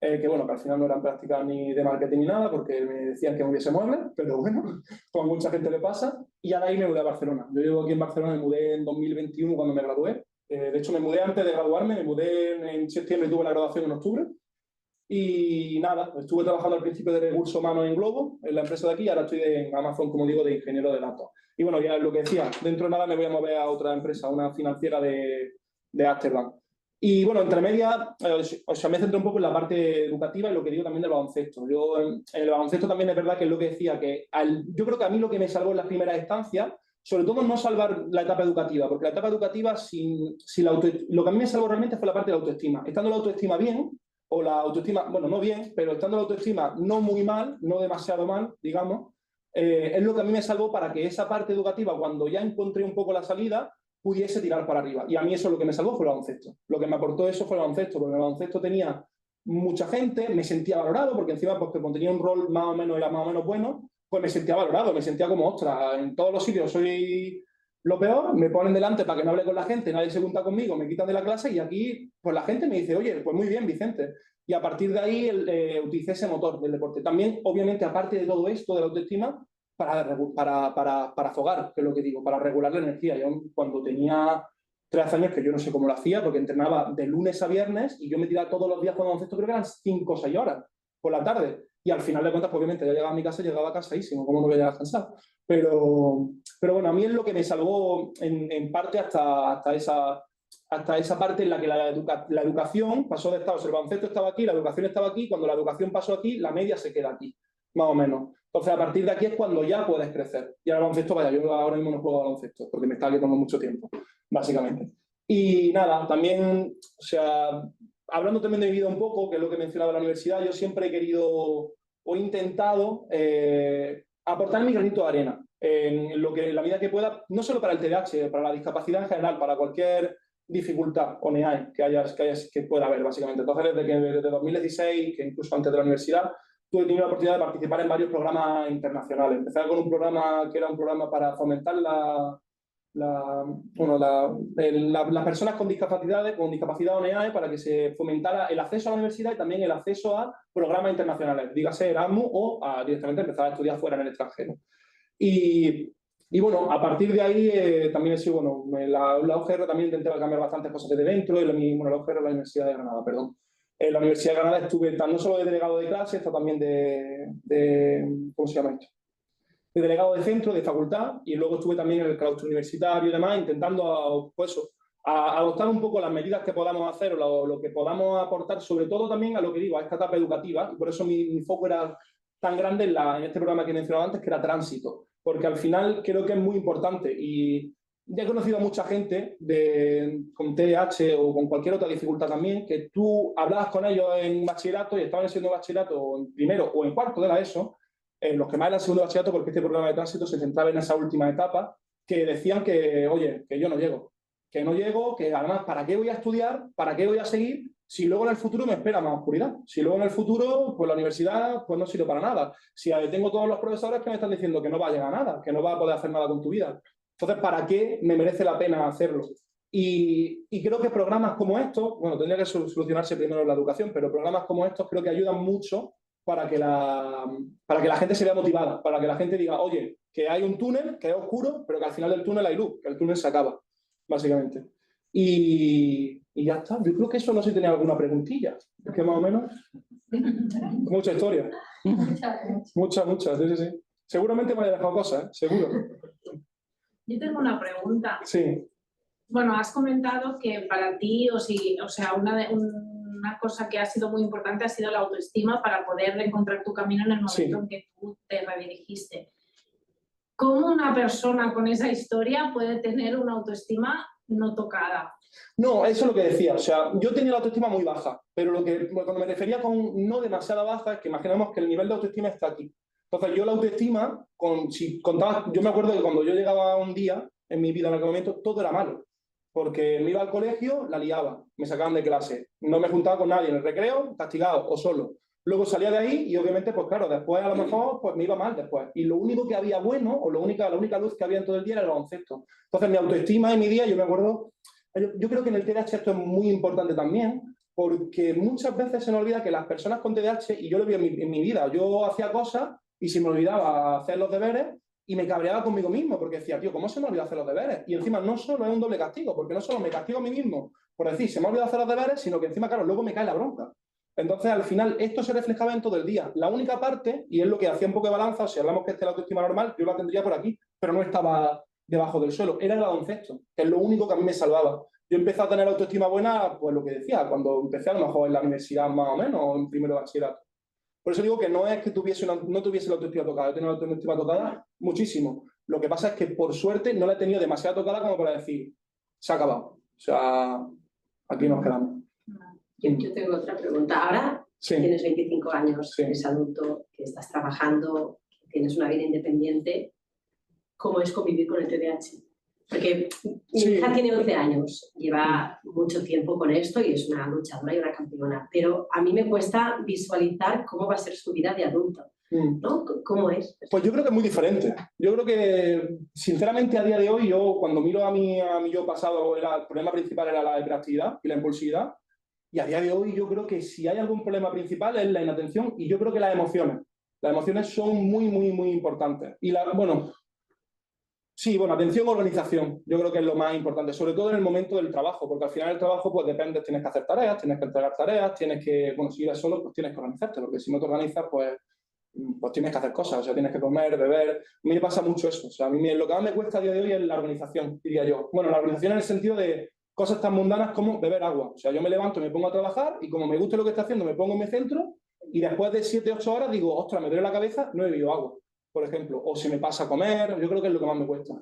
que bueno, que al final no eran prácticas ni de marketing ni nada porque me decían que moviese muebles, pero bueno, como a mucha gente le pasa. Y ahora ahí me mudé a Barcelona. Yo llevo aquí en Barcelona, me mudé en 2021 cuando me gradué. De hecho, me mudé antes de graduarme, me mudé en septiembre y tuve la graduación en octubre. Y nada, estuve trabajando al principio de recursos humanos en Globo, en la empresa de aquí, y ahora estoy en Amazon, como digo, de ingeniero de datos. Y bueno, ya es lo que decía, dentro de nada me voy a mover a otra empresa, una financiera de Amsterdam. Y bueno, entre medias, o sea, me centro un poco en la parte educativa y lo que digo también del baloncesto. Yo en el baloncesto también es verdad que es lo que decía, que yo creo que a mí lo que me salvó en las primeras instancias, sobre todo no salvar la etapa educativa, porque la etapa educativa, lo que a mí me salvó realmente fue la parte de la autoestima. Estando la autoestima bien, o la autoestima, bueno, no bien, pero estando la autoestima no muy mal, no demasiado mal, digamos, es lo que a mí me salvó para que esa parte educativa, cuando ya encontré un poco la salida, pudiese tirar para arriba. Y a mí eso es lo que me salvó fue el baloncesto. Lo que me aportó eso fue el baloncesto, porque el baloncesto tenía mucha gente, me sentía valorado, porque encima pues, que tenía un rol más o menos, era más o menos bueno, pues me sentía valorado, me sentía como, ostras, en todos los sitios soy lo peor, me ponen delante para que no hable con la gente, nadie se junta conmigo, me quitan de la clase y aquí pues la gente me dice, oye, pues muy bien, Vicente. Y a partir de ahí utilicé ese motor del deporte. También, obviamente, aparte de todo esto de la autoestima, para afogar, que es lo que digo, para regular la energía. Yo cuando tenía 13 años, que yo no sé cómo lo hacía, porque entrenaba de lunes a viernes y yo me tiraba todos los días jugando baloncesto, creo que eran 5 o 6 horas por la tarde. Y al final de cuentas, pues, obviamente, yo llegaba a mi casa y llegaba cansadísimo, ¿cómo no voy a llegar cansado? Pero bueno, a mí es lo que me salvó en parte hasta esa parte en la que la educación pasó de estado, el baloncesto estaba aquí, la educación estaba aquí, cuando la educación pasó aquí, la media se queda aquí, más o menos. Entonces, a partir de aquí es cuando ya puedes crecer. Y ahora el baloncesto, vaya, yo ahora mismo no juego baloncesto, porque me está quitando mucho tiempo, básicamente. Y nada, también, o sea, hablando también de mi vida un poco, que es lo que mencionaba en la universidad, yo siempre he querido o intentado aportar mi granito de arena en la medida que pueda, no solo para el TDAH, para la discapacidad en general, para cualquier dificultad o NEAE que pueda haber, básicamente. Entonces, desde 2016, que incluso antes de la universidad, tuve tenido la oportunidad de participar en varios programas internacionales. Empecé con un programa que era un programa para fomentar las personas con discapacidad o NEAE para que se fomentara el acceso a la universidad y también el acceso a programas internacionales, dígase Erasmus o directamente empezar a estudiar fuera en el extranjero. Y bueno, a partir de ahí también he sido, bueno, la UGR también intenté cambiar bastantes cosas desde dentro, la UGR, la Universidad de Granada, perdón. En la Universidad de Granada estuve no solo de delegado de clase, sino también ¿cómo se llama esto? De delegado de centro, de facultad, y luego estuve también en el claustro universitario y demás, intentando pues, adoptar un poco las medidas que podamos hacer o lo que podamos aportar, sobre todo también a lo que digo, a esta etapa educativa, y por eso mi foco era tan grande en este programa que he mencionado antes, que era tránsito, porque al final creo que es muy importante y ya he conocido a mucha gente con TDAH o con cualquier otra dificultad también, que tú hablabas con ellos en bachillerato y estaban en segundo bachillerato o en primero o en cuarto de la ESO, los que más eran segundo bachillerato, porque este programa de tránsito se centraba en esa última etapa, que decían que, oye, que yo no llego, que además, ¿para qué voy a estudiar? ¿Para qué voy a seguir? Si luego en el futuro me espera más oscuridad. Si luego en el futuro, pues la universidad pues no sirve para nada. Si tengo todos los profesores que me están diciendo que no va a llegar a nada, que no va a poder hacer nada con tu vida. Entonces, ¿para qué me merece la pena hacerlo? Y creo que programas como estos, bueno, tendría que solucionarse primero la educación, pero programas como estos creo que ayudan mucho para que la gente se vea motivada, para que la gente diga, oye, que hay un túnel, que es oscuro, pero que al final del túnel hay luz, que el túnel se acaba, básicamente. Y ya está. Yo creo que eso, no sé si tenía alguna preguntilla. Es que más o menos... Mucha historia. Muchas, sí. Seguramente me haya dejado cosas, ¿eh? Seguro. Yo tengo una pregunta. Sí. Bueno, has comentado que para ti, o sea, una cosa que ha sido muy importante ha sido la autoestima para poder encontrar tu camino en el momento en que tú te redirigiste. ¿Cómo una persona con esa historia puede tener una autoestima no tocada? No, eso es lo que decía. O sea, yo tenía la autoestima muy baja, pero cuando me refería con no demasiada baja es que imaginamos que el nivel de autoestima está aquí. Entonces yo la autoestima, yo me acuerdo que cuando yo llegaba un día en mi vida en aquel momento, todo era malo. Porque me iba al colegio, la liaba, me sacaban de clase, no me juntaba con nadie en el recreo, castigado o solo. Luego salía de ahí y obviamente, pues claro, después a lo mejor pues, me iba mal después. Y lo único que había bueno, o la única luz que había en todo el día era el baloncesto. Entonces mi autoestima en mi día, yo me acuerdo, yo creo que en el TDAH esto es muy importante también, porque muchas veces se nos olvida que las personas con TDAH, y yo lo vi en mi vida, yo hacía cosas y se me olvidaba hacer los deberes y me cabreaba conmigo mismo, porque decía, tío, ¿cómo se me olvidó hacer los deberes? Y encima no solo es un doble castigo, porque no solo me castigo a mí mismo por decir, se me ha olvidado hacer los deberes, sino que encima, claro, luego me cae la bronca. Entonces, al final, esto se reflejaba en todo el día. La única parte, y es lo que hacía un poco de balanza, si hablamos que esta es la autoestima normal, yo la tendría por aquí, pero no estaba debajo del suelo. Era el baloncesto, que es lo único que a mí me salvaba. Yo empecé a tener autoestima buena, pues lo que decía, cuando empecé a lo mejor en la universidad más o menos, o en primero de bachillerato. Por eso digo que no es que no tuviese la autoestima tocada, he tenido la autoestima tocada muchísimo. Lo que pasa es que, por suerte, no la he tenido demasiado tocada como para decir, se ha acabado. O sea, aquí nos quedamos. Yo tengo otra pregunta. Ahora Sí. tienes 25 años, Sí. eres adulto, que estás trabajando, que tienes una vida independiente. ¿Cómo es convivir con el TDAH? Porque mi Sí. hija tiene 11 años, lleva mucho tiempo con esto y es una luchadora y una campeona, pero a mí me cuesta visualizar cómo va a ser su vida de adulto, ¿no? ¿Cómo es? Pues yo creo que es muy diferente. Yo creo que, sinceramente, a día de hoy, yo cuando miro a mi yo pasado, el problema principal era la hiperactividad y la impulsividad. Y a día de hoy yo creo que si hay algún problema principal es la inatención y yo creo que las emociones. Las emociones son muy, muy, muy importantes. Y atención, organización, yo creo que es lo más importante, sobre todo en el momento del trabajo, porque al final el trabajo pues depende, tienes que hacer tareas, tienes que entregar tareas, tienes que, si eres solo, pues tienes que organizarte, porque si no te organizas, pues tienes que hacer cosas, o sea, tienes que comer, beber. A mí me pasa mucho eso, o sea, a mí lo que más me cuesta a día de hoy es la organización, diría yo. Bueno, la organización en el sentido de cosas tan mundanas como beber agua. O sea, yo me levanto, me pongo a trabajar y como me gusta lo que estoy haciendo, me pongo en mi centro y después de 7, 8 horas digo, ostras, me duele la cabeza, no he bebido agua, por ejemplo. O se me pasa a comer, yo creo que es lo que más me cuesta.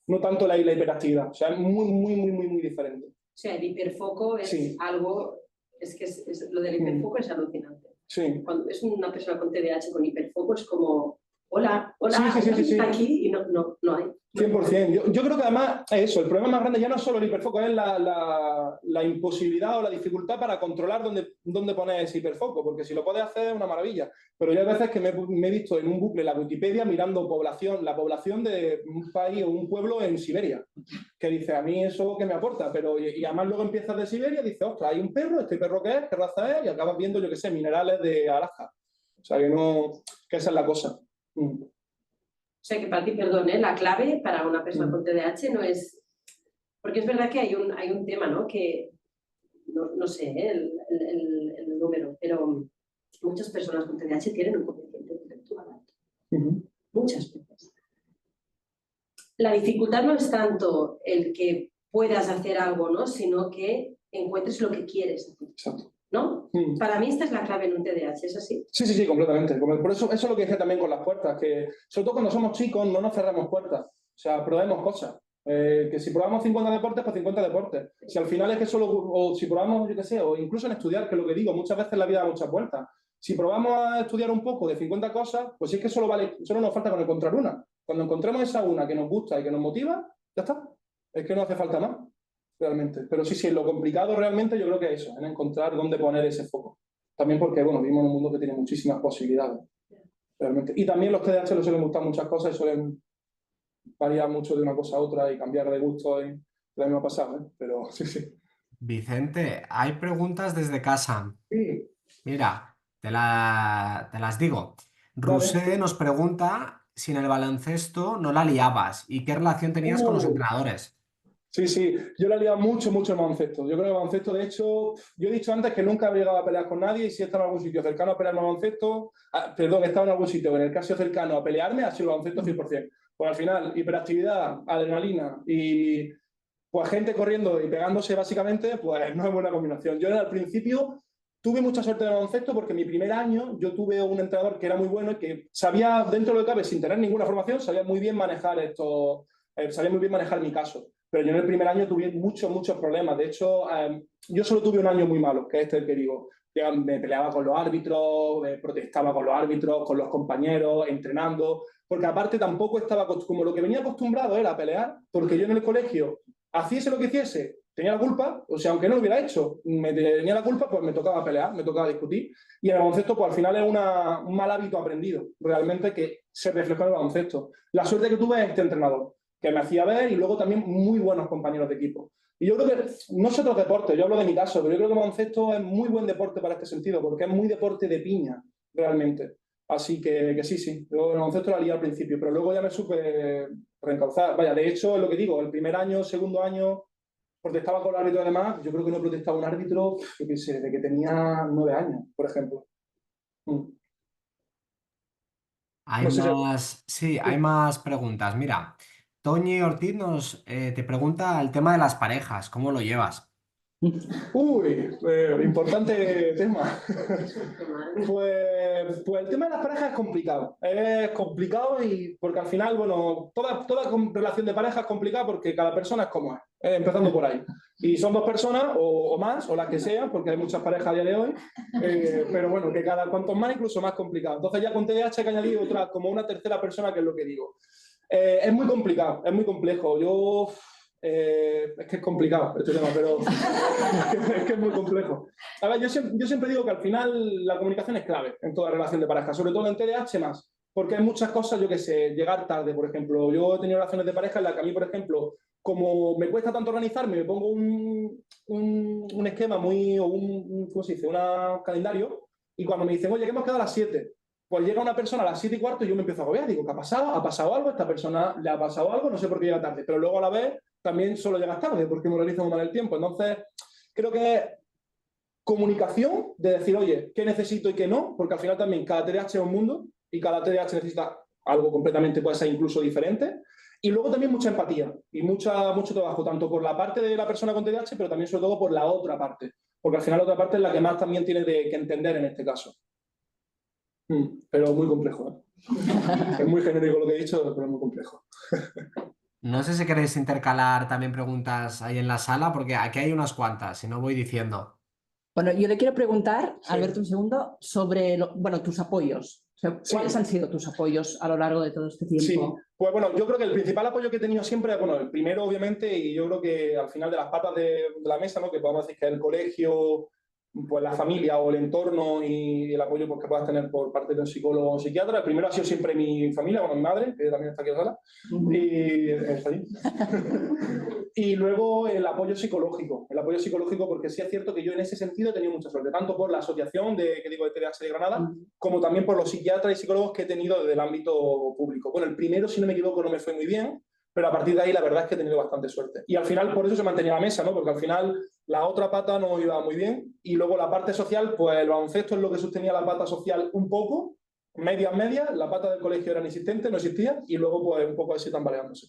No tanto la hiperactividad, o sea, es muy, muy, muy, muy, muy diferente. O sea, el hiperfoco es algo, lo del hiperfoco es alucinante. Sí. Cuando es una persona con TDAH con hiperfoco es como, hola, sí. está aquí y no hay. 100%. Yo creo que además es eso, el problema más grande ya no es solo el hiperfoco, es la imposibilidad o la dificultad para controlar dónde poner ese hiperfoco, porque si lo puedes hacer es una maravilla. Pero yo hay veces que me he visto en un bucle la Wikipedia mirando la población de un país o un pueblo en Siberia, que dice, a mí eso que me aporta, pero y además luego empiezas de Siberia y dices, ostras, hay un perro, ¿este perro qué es? ¿Qué raza es? Y acabas viendo, yo qué sé, minerales de Alaska. O sea, que esa es la cosa. O sea, que para ti, perdón, la clave para una persona con TDAH no es... Porque es verdad que hay un tema, ¿no? Que, no sé el número, pero muchas personas con TDAH tienen un coeficiente intelectual alto. Muchas veces. La dificultad no es tanto el que puedas hacer algo, ¿no? Sino que encuentres lo que quieres hacer. Exacto. ¿No? Para mí esta es la clave en un TDAH, ¿es así? Sí, completamente. Por eso es lo que decía también con las puertas, que sobre todo cuando somos chicos no nos cerremos puertas, o sea, probemos cosas. Que si probamos 50 deportes, pues 50 deportes. Si al final es que o si probamos, yo qué sé, o incluso en estudiar, que es lo que digo, muchas veces en la vida da muchas vueltas. Si probamos a estudiar un poco de 50 cosas, pues es que solo nos falta con encontrar una. Cuando encontremos esa una que nos gusta y que nos motiva, ya está. Es que no hace falta más. Realmente. Pero sí, lo complicado realmente yo creo que es eso, en encontrar dónde poner ese foco. También porque, bueno, vivimos en un mundo que tiene muchísimas posibilidades. Realmente. Y también los TDAH les suelen gustar muchas cosas y suelen variar mucho de una cosa a otra y cambiar de gusto. Y también me ha pasado, ¿eh? Pero sí. Vicente, hay preguntas desde casa. Sí. Mira, te las digo. Rusé nos pregunta si en el baloncesto no la liabas y qué relación tenías con los entrenadores. Sí, yo la he liado mucho el baloncesto. Yo creo que el baloncesto, de hecho, yo he dicho antes que nunca he llegado a pelear con nadie y si he estado en algún sitio cercano a pelear baloncesto, he estado en algún sitio en el caso cercano a pelearme, ha sido el baloncesto 100%. Pues al final, hiperactividad, adrenalina y pues gente corriendo y pegándose básicamente, pues no es buena combinación. Yo al principio tuve mucha suerte en el baloncesto porque mi primer año yo tuve un entrenador que era muy bueno y que sabía, dentro de lo que cabe, sin tener ninguna formación, sabía muy bien manejar sabía muy bien manejar mi caso. pero yo en el primer año tuve muchos problemas. De hecho, yo solo tuve un año muy malo, que es este el que digo. Me peleaba con los árbitros, protestaba con los árbitros, con los compañeros, entrenando, porque aparte tampoco estaba, como lo que venía acostumbrado era a pelear, porque yo en el colegio, hiciese lo que hiciese, tenía la culpa, o sea, aunque no lo hubiera hecho, me tenía la culpa, pues me tocaba pelear, me tocaba discutir, y en el baloncesto, pues al final es un mal hábito aprendido, realmente, que se reflejó en el baloncesto. La suerte que tuve es este entrenador, que me hacía ver, y luego también muy buenos compañeros de equipo. Y yo creo que, no sé otros deportes, yo hablo de mi caso, pero yo creo que el baloncesto es muy buen deporte para este sentido, porque es muy deporte de piña, realmente. Así que sí, yo el baloncesto la lié al principio, pero luego ya me supe reencauzar. Vaya, de hecho, es lo que digo, el primer año, segundo año, protestaba con el árbitro además, yo creo que no protestaba un árbitro, yo qué sé, de que tenía 9 años, por ejemplo. Hay No sé si... más, sí, hay más preguntas. Mira, Toñi Ortiz te pregunta el tema de las parejas, ¿cómo lo llevas? Uy, importante tema. Pues el tema de las parejas es complicado. Es complicado y porque al final, bueno, toda relación de pareja es complicada porque cada persona es como es, empezando por ahí. Y son dos personas o más, o las que sean, porque hay muchas parejas a día de hoy, pero bueno, que cuanto más, incluso más complicado. Entonces ya con TDAH hay que añadir otra, como una tercera persona, que es lo que digo. Es muy complicado, es muy complejo. Es que es complicado este tema, pero es que es muy complejo. A ver, yo siempre digo que al final la comunicación es clave en toda relación de pareja, sobre todo en TDAH más, porque hay muchas cosas, yo que sé, llegar tarde, por ejemplo. Yo he tenido relaciones de pareja en las que a mí, por ejemplo, como me cuesta tanto organizarme, me pongo un esquema ¿cómo se dice? Un calendario, y cuando me dicen, oye, que hemos quedado a las 7, pues llega una persona a las 7:15 y yo me empiezo a agobiar. Digo, ¿qué ha pasado? ¿Ha pasado algo? ¿Esta persona le ha pasado algo? No sé por qué llega tarde. Pero luego a la vez también solo llegas tarde porque me organizo muy mal el tiempo. Entonces, creo que es comunicación de decir, oye, ¿qué necesito y qué no? Porque al final también cada TDAH es un mundo y cada TDAH necesita algo completamente, puede ser incluso diferente. Y luego también mucha empatía y mucho trabajo, tanto por la parte de la persona con TDAH, pero también sobre todo por la otra parte. Porque al final la otra parte es la que más también tiene que entender en este caso. Pero muy complejo, ¿eh? Es muy genérico lo que he dicho, pero es muy complejo. No sé si queréis intercalar también preguntas ahí en la sala, porque aquí hay unas cuantas, si no voy diciendo. Bueno, yo le quiero preguntar, Sí. Alberto, un segundo, sobre tus apoyos. O sea, ¿cuáles han sido tus apoyos a lo largo de todo este tiempo? Sí, pues bueno, yo creo que el principal apoyo que he tenido siempre, bueno, el primero obviamente, y yo creo que al final de las patas de la mesa, ¿no? Que podemos decir que es el colegio, pues la familia o el entorno y el apoyo pues, que puedas tener por parte de un psicólogo o psiquiatra. El primero ha sido siempre mi familia, bueno, mi madre, que también está aquí en la sala, y está ahí. Y luego el apoyo psicológico porque sí es cierto que yo en ese sentido he tenido mucha suerte, tanto por la asociación de TDAH de Granada, como también por los psiquiatras y psicólogos que he tenido desde el ámbito público. Bueno, el primero, si no me equivoco, no me fue muy bien, pero a partir de ahí la verdad es que he tenido bastante suerte. Y al final por eso se mantenía la mesa, ¿no? Porque al final la otra pata no iba muy bien y luego la parte social, pues el baloncesto es lo que sostenía la pata social un poco, medias, la pata del colegio era inexistente, no existía, y luego pues un poco así tambaleándose.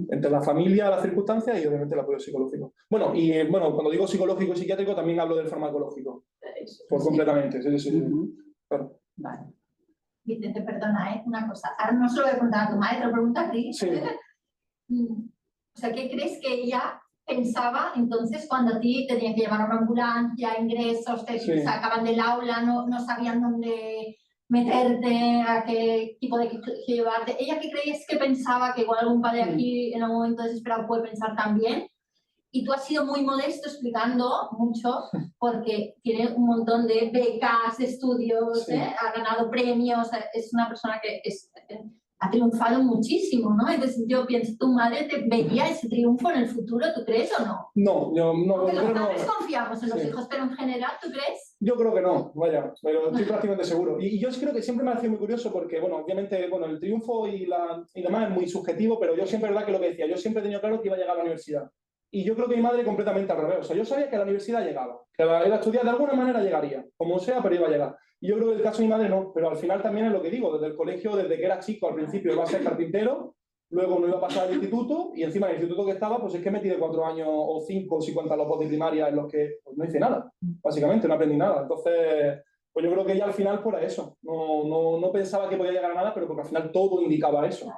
Entre la familia, las circunstancias y obviamente el apoyo psicológico. Bueno, y bueno, cuando digo psicológico y psiquiátrico también hablo del farmacológico. Por completamente, sí. Claro. Vale. Vicente, perdona, una cosa. Ahora no se lo voy a preguntar a tu madre, te lo pregunto a ti. Sí. O sea, ¿qué crees que ella pensaba entonces cuando a ti te tenían que llevar a una ambulancia, ingresos, te sacaban del aula, no sabían dónde meterte, a qué tipo de colegio llevarte? ¿Ella qué crees que pensaba? Que igual algún padre aquí en algún momento desesperado puede pensar también. Y tú has sido muy modesto explicando mucho porque tiene un montón de becas, de estudios, ha ganado premios, es una persona que ha triunfado muchísimo, ¿no? Entonces yo pienso, ¿tu madre te veía ese triunfo en el futuro, tú crees o no? No, yo no. Porque los padres confiamos en los hijos, pero en general, ¿tú crees? Yo creo que no, vaya, pero estoy prácticamente seguro. Y yo creo que siempre me ha sido muy curioso porque, bueno, obviamente, bueno, el triunfo y demás es muy subjetivo, pero yo siempre, verdad que lo que decía, yo siempre he tenido claro que iba a llegar a la universidad. Y yo creo que mi madre completamente al revés. O sea, yo sabía que a la universidad llegaba, que iba a estudiar de alguna manera llegaría, como sea, pero iba a llegar. Y yo creo que el caso de mi madre no, pero al final también es lo que digo, desde el colegio, desde que era chico, al principio iba a ser carpintero, luego no iba a pasar al instituto, y encima del instituto que estaba, pues es que metí de 4 años o 5, si cuentan los dos de primaria, en los que pues, no hice nada, básicamente, no aprendí nada. Entonces, pues yo creo que ella al final por eso, no pensaba que podía llegar a nada, pero porque al final todo indicaba eso.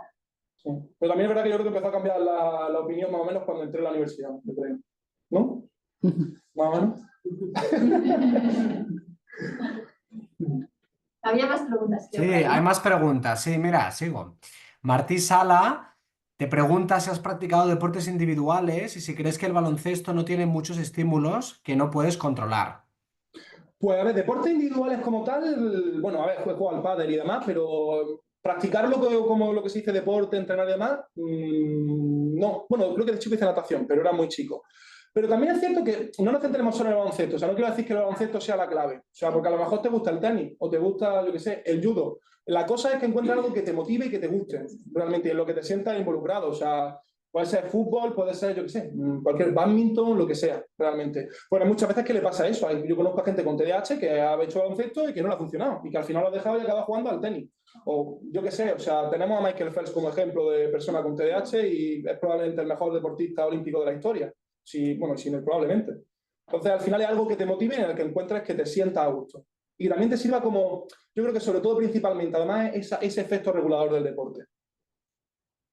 Sí. Pero también es verdad que yo creo que empezó a cambiar la opinión más o menos cuando entré a la universidad, yo creo. ¿No? Más o menos. Había más preguntas. Sí, hay más preguntas. Sí, mira, sigo. Martí Sala te pregunta si has practicado deportes individuales y si crees que el baloncesto no tiene muchos estímulos que no puedes controlar. Pues a ver, deportes individuales como tal, bueno, a ver, juego al pádel y demás, pero practicarlo como lo que se dice deporte, entrenar y demás, no. Bueno, creo que de chico hice natación, pero era muy chico. Pero también es cierto que no nos centremos solo en el baloncesto, o sea, no quiero decir que el baloncesto sea la clave, o sea, porque a lo mejor te gusta el tenis o te gusta, yo qué sé, el judo. La cosa es que encuentres algo que te motive y que te guste, realmente, en lo que te sientas involucrado, o sea, puede ser fútbol, puede ser, yo qué sé, cualquier badminton, lo que sea, realmente. Bueno, muchas veces que le pasa eso. Yo conozco a gente con TDAH que ha hecho baloncesto y que no le ha funcionado, y que al final lo ha dejado y acaba jugando al tenis. O yo qué sé, o sea, tenemos a Michael Phelps como ejemplo de persona con TDAH y es probablemente el mejor deportista olímpico de la historia. Sí, bueno, sí, no, probablemente. Entonces, al final es algo que te motive y en el que encuentres que te sientas a gusto. Y también te sirva como, yo creo que sobre todo principalmente, además, ese efecto regulador del deporte.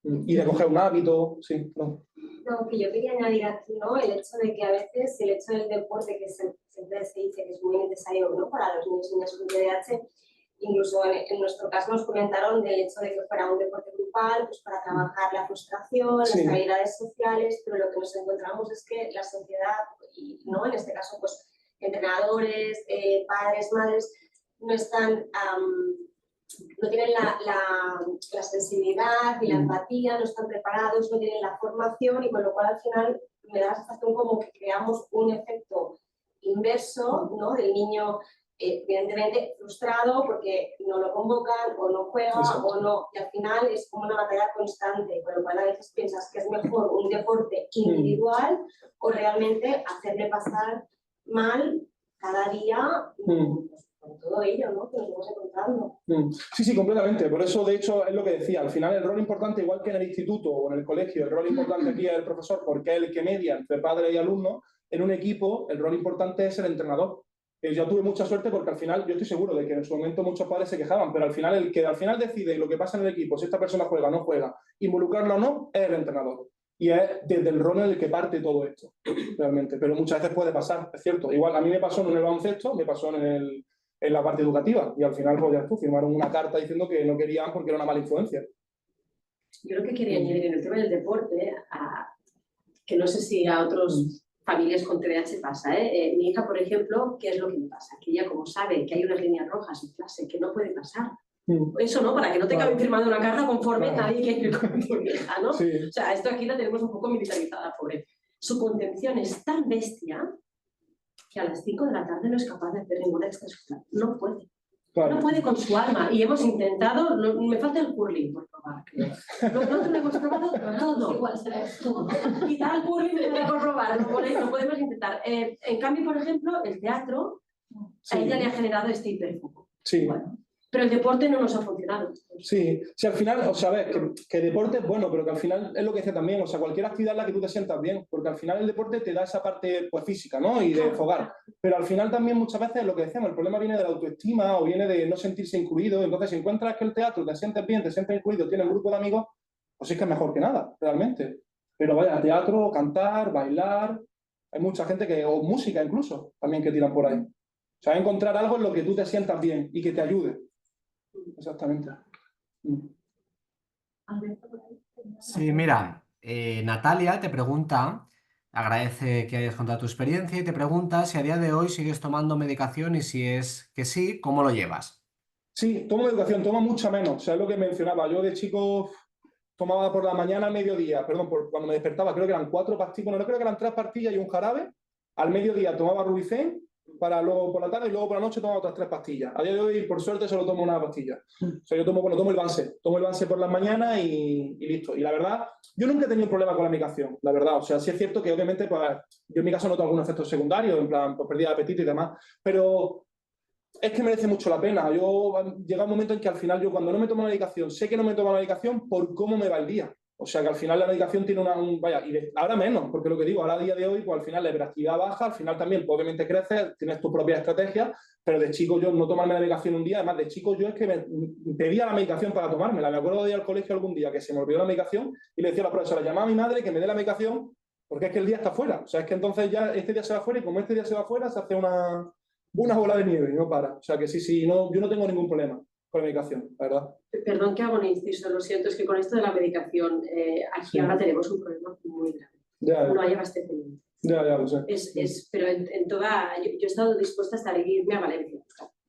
Y de coger un hábito, sí, no. No, que yo quería añadir aquí, ¿no? El hecho de que a veces el hecho del deporte, que siempre se dice que es muy necesario, ¿no?, para los niños y niñas con TDAH, incluso en nuestro caso nos comentaron del hecho de que fuera un deporte grupal, pues para trabajar la frustración, Sí. las habilidades sociales, pero lo que nos encontramos es que la sociedad, y no en este caso, pues entrenadores, padres, madres, no están... no tienen la sensibilidad y la empatía, no están preparados, no tienen la formación, y con lo cual al final me da la sensación como que creamos un efecto inverso, ¿no?, del niño evidentemente frustrado porque no lo convocan o no juega. Exacto. O no, y al final es como una batalla constante, con lo cual a veces piensas que es mejor un deporte individual o realmente hacerle pasar mal cada día. Con todo ello, ¿no?, que nos vamos encontrando. Sí, sí, completamente. Por eso, de hecho, es lo que decía. Al final, el rol importante, igual que en el instituto o en el colegio, el rol importante aquí es el profesor, porque es el que media entre padre y alumno. En un equipo, el rol importante es el entrenador. Yo tuve mucha suerte porque al final, yo estoy seguro de que en su momento muchos padres se quejaban, pero al final, el que al final decide lo que pasa en el equipo, si esta persona juega o no juega, involucrarlo o no, es el entrenador. Y es desde el rol en el que parte todo esto, realmente. Pero muchas veces puede pasar, es cierto. Igual, a mí me pasó en el baloncesto, me pasó en la parte educativa, y al final, pues ya tú, firmaron una carta diciendo que no querían porque era una mala influencia. Yo lo que quería añadir en el tema del deporte, que no sé si a otras familias con TDAH pasa, mi hija, por ejemplo, ¿qué es lo que le pasa? Que ella, como sabe que hay unas líneas rojas en clase que no puede pasar, eso, ¿no? Para que no te acaben firmando una carta conforme nadie quiere ir con tu hija, ¿no? Sí. O sea, esto aquí la tenemos un poco militarizada, pobre. Su contención es tan bestia que a las 5 de la tarde no es capaz de hacer ninguna extraescolar. No puede. Claro. No puede con su alma. Y hemos intentado, me falta el curling por probar. Nosotros lo hemos probado todo. Igual será todo. Quizá el curling me falta por probar, lo podemos intentar. En cambio, por ejemplo, el teatro, Sí. a ella le ha generado este hiperfoco. Sí. Bueno, pero el deporte no nos ha funcionado. Sí, sí, al final, o sea, ves que deporte es bueno, pero que al final es lo que dice también, o sea, cualquier actividad en la que tú te sientas bien, porque al final el deporte te da esa parte, pues, física, ¿no?, y de fogar, pero al final también muchas veces lo que decíamos, el problema viene de la autoestima o viene de no sentirse incluido. Entonces, si encuentras que el teatro te sientes bien, te sientes incluido, tienes un grupo de amigos, pues es que es mejor que nada, realmente. Pero vaya, teatro, cantar, bailar, hay mucha gente que, o música incluso, también que tiran por ahí. O sea, encontrar algo en lo que tú te sientas bien y que te ayude. Exactamente. Sí, mira, Natalia te pregunta, agradece que hayas contado tu experiencia y te pregunta si a día de hoy sigues tomando medicación y si es que sí, ¿cómo lo llevas? Sí, tomo educación, tomo mucha menos. O sea, es lo que mencionaba. Yo de chico tomaba por la mañana al mediodía, perdón, cuando me despertaba, creo que eran 4 pastillas, bueno, no creo que eran 3 pastillas y un jarabe. Al mediodía tomaba Rubicén, para luego por la tarde, y luego por la noche tomaba otras 3 pastillas. A día de hoy, por suerte, solo tomo una pastilla. O sea, yo tomo el Banse por las mañanas y listo. Y la verdad, yo nunca he tenido problema con la medicación, la verdad. O sea, sí es cierto que obviamente, pues, yo en mi caso noto algunos efectos secundarios, en plan, pues, pérdida de apetito y demás, pero es que merece mucho la pena. Llega un momento en que al final yo, cuando no me tomo la medicación, sé que no me tomo la medicación por cómo me va el día. O sea que al final la medicación tiene vaya, ahora menos, porque lo que digo, ahora a día de hoy, pues al final la hiperactividad baja, al final también, pues, obviamente creces, tienes tus propias estrategias, pero de chico yo no tomarme la medicación un día, además de chico yo es que me pedía la medicación para tomármela. Me acuerdo de ir al colegio algún día que se me olvidó la medicación y le decía a la profesora, llamaba a mi madre que me dé la medicación porque es que el día está fuera. O sea, es que entonces ya este día se va fuera y como este día se va fuera, se hace una bola de nieve y no para. O sea que sí, no, yo no tengo ningún problema con la medicación, la verdad. Perdón que hago un inciso, lo siento, es que con esto de la medicación, aquí ahora tenemos un problema muy grave. No hay abastecimiento. Ya, lo sé. Pero en toda... Yo he estado dispuesta hasta a irme a Valencia.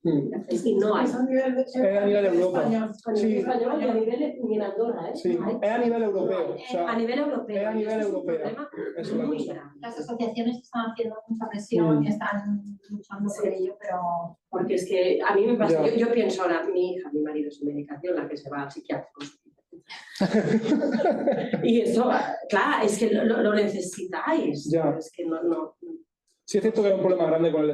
Y no hay. Es a nivel Europa. A nivel español y a nivel ni en Andorra, ¿eh? Sí, es a nivel europeo. O sea, a nivel europeo. Es a nivel Es un europeo. problema Eso muy es. grave. Las asociaciones están haciendo mucha presión y están luchando por ello, pero... Porque es que a mí me pasa, Ya. yo pienso ahora, mi hija, mi marido, su medicación, la que se va al psiquiátrico. Y eso, claro, es que lo necesitáis. Ya. Es que no. Sí, es cierto que hay un problema grande con el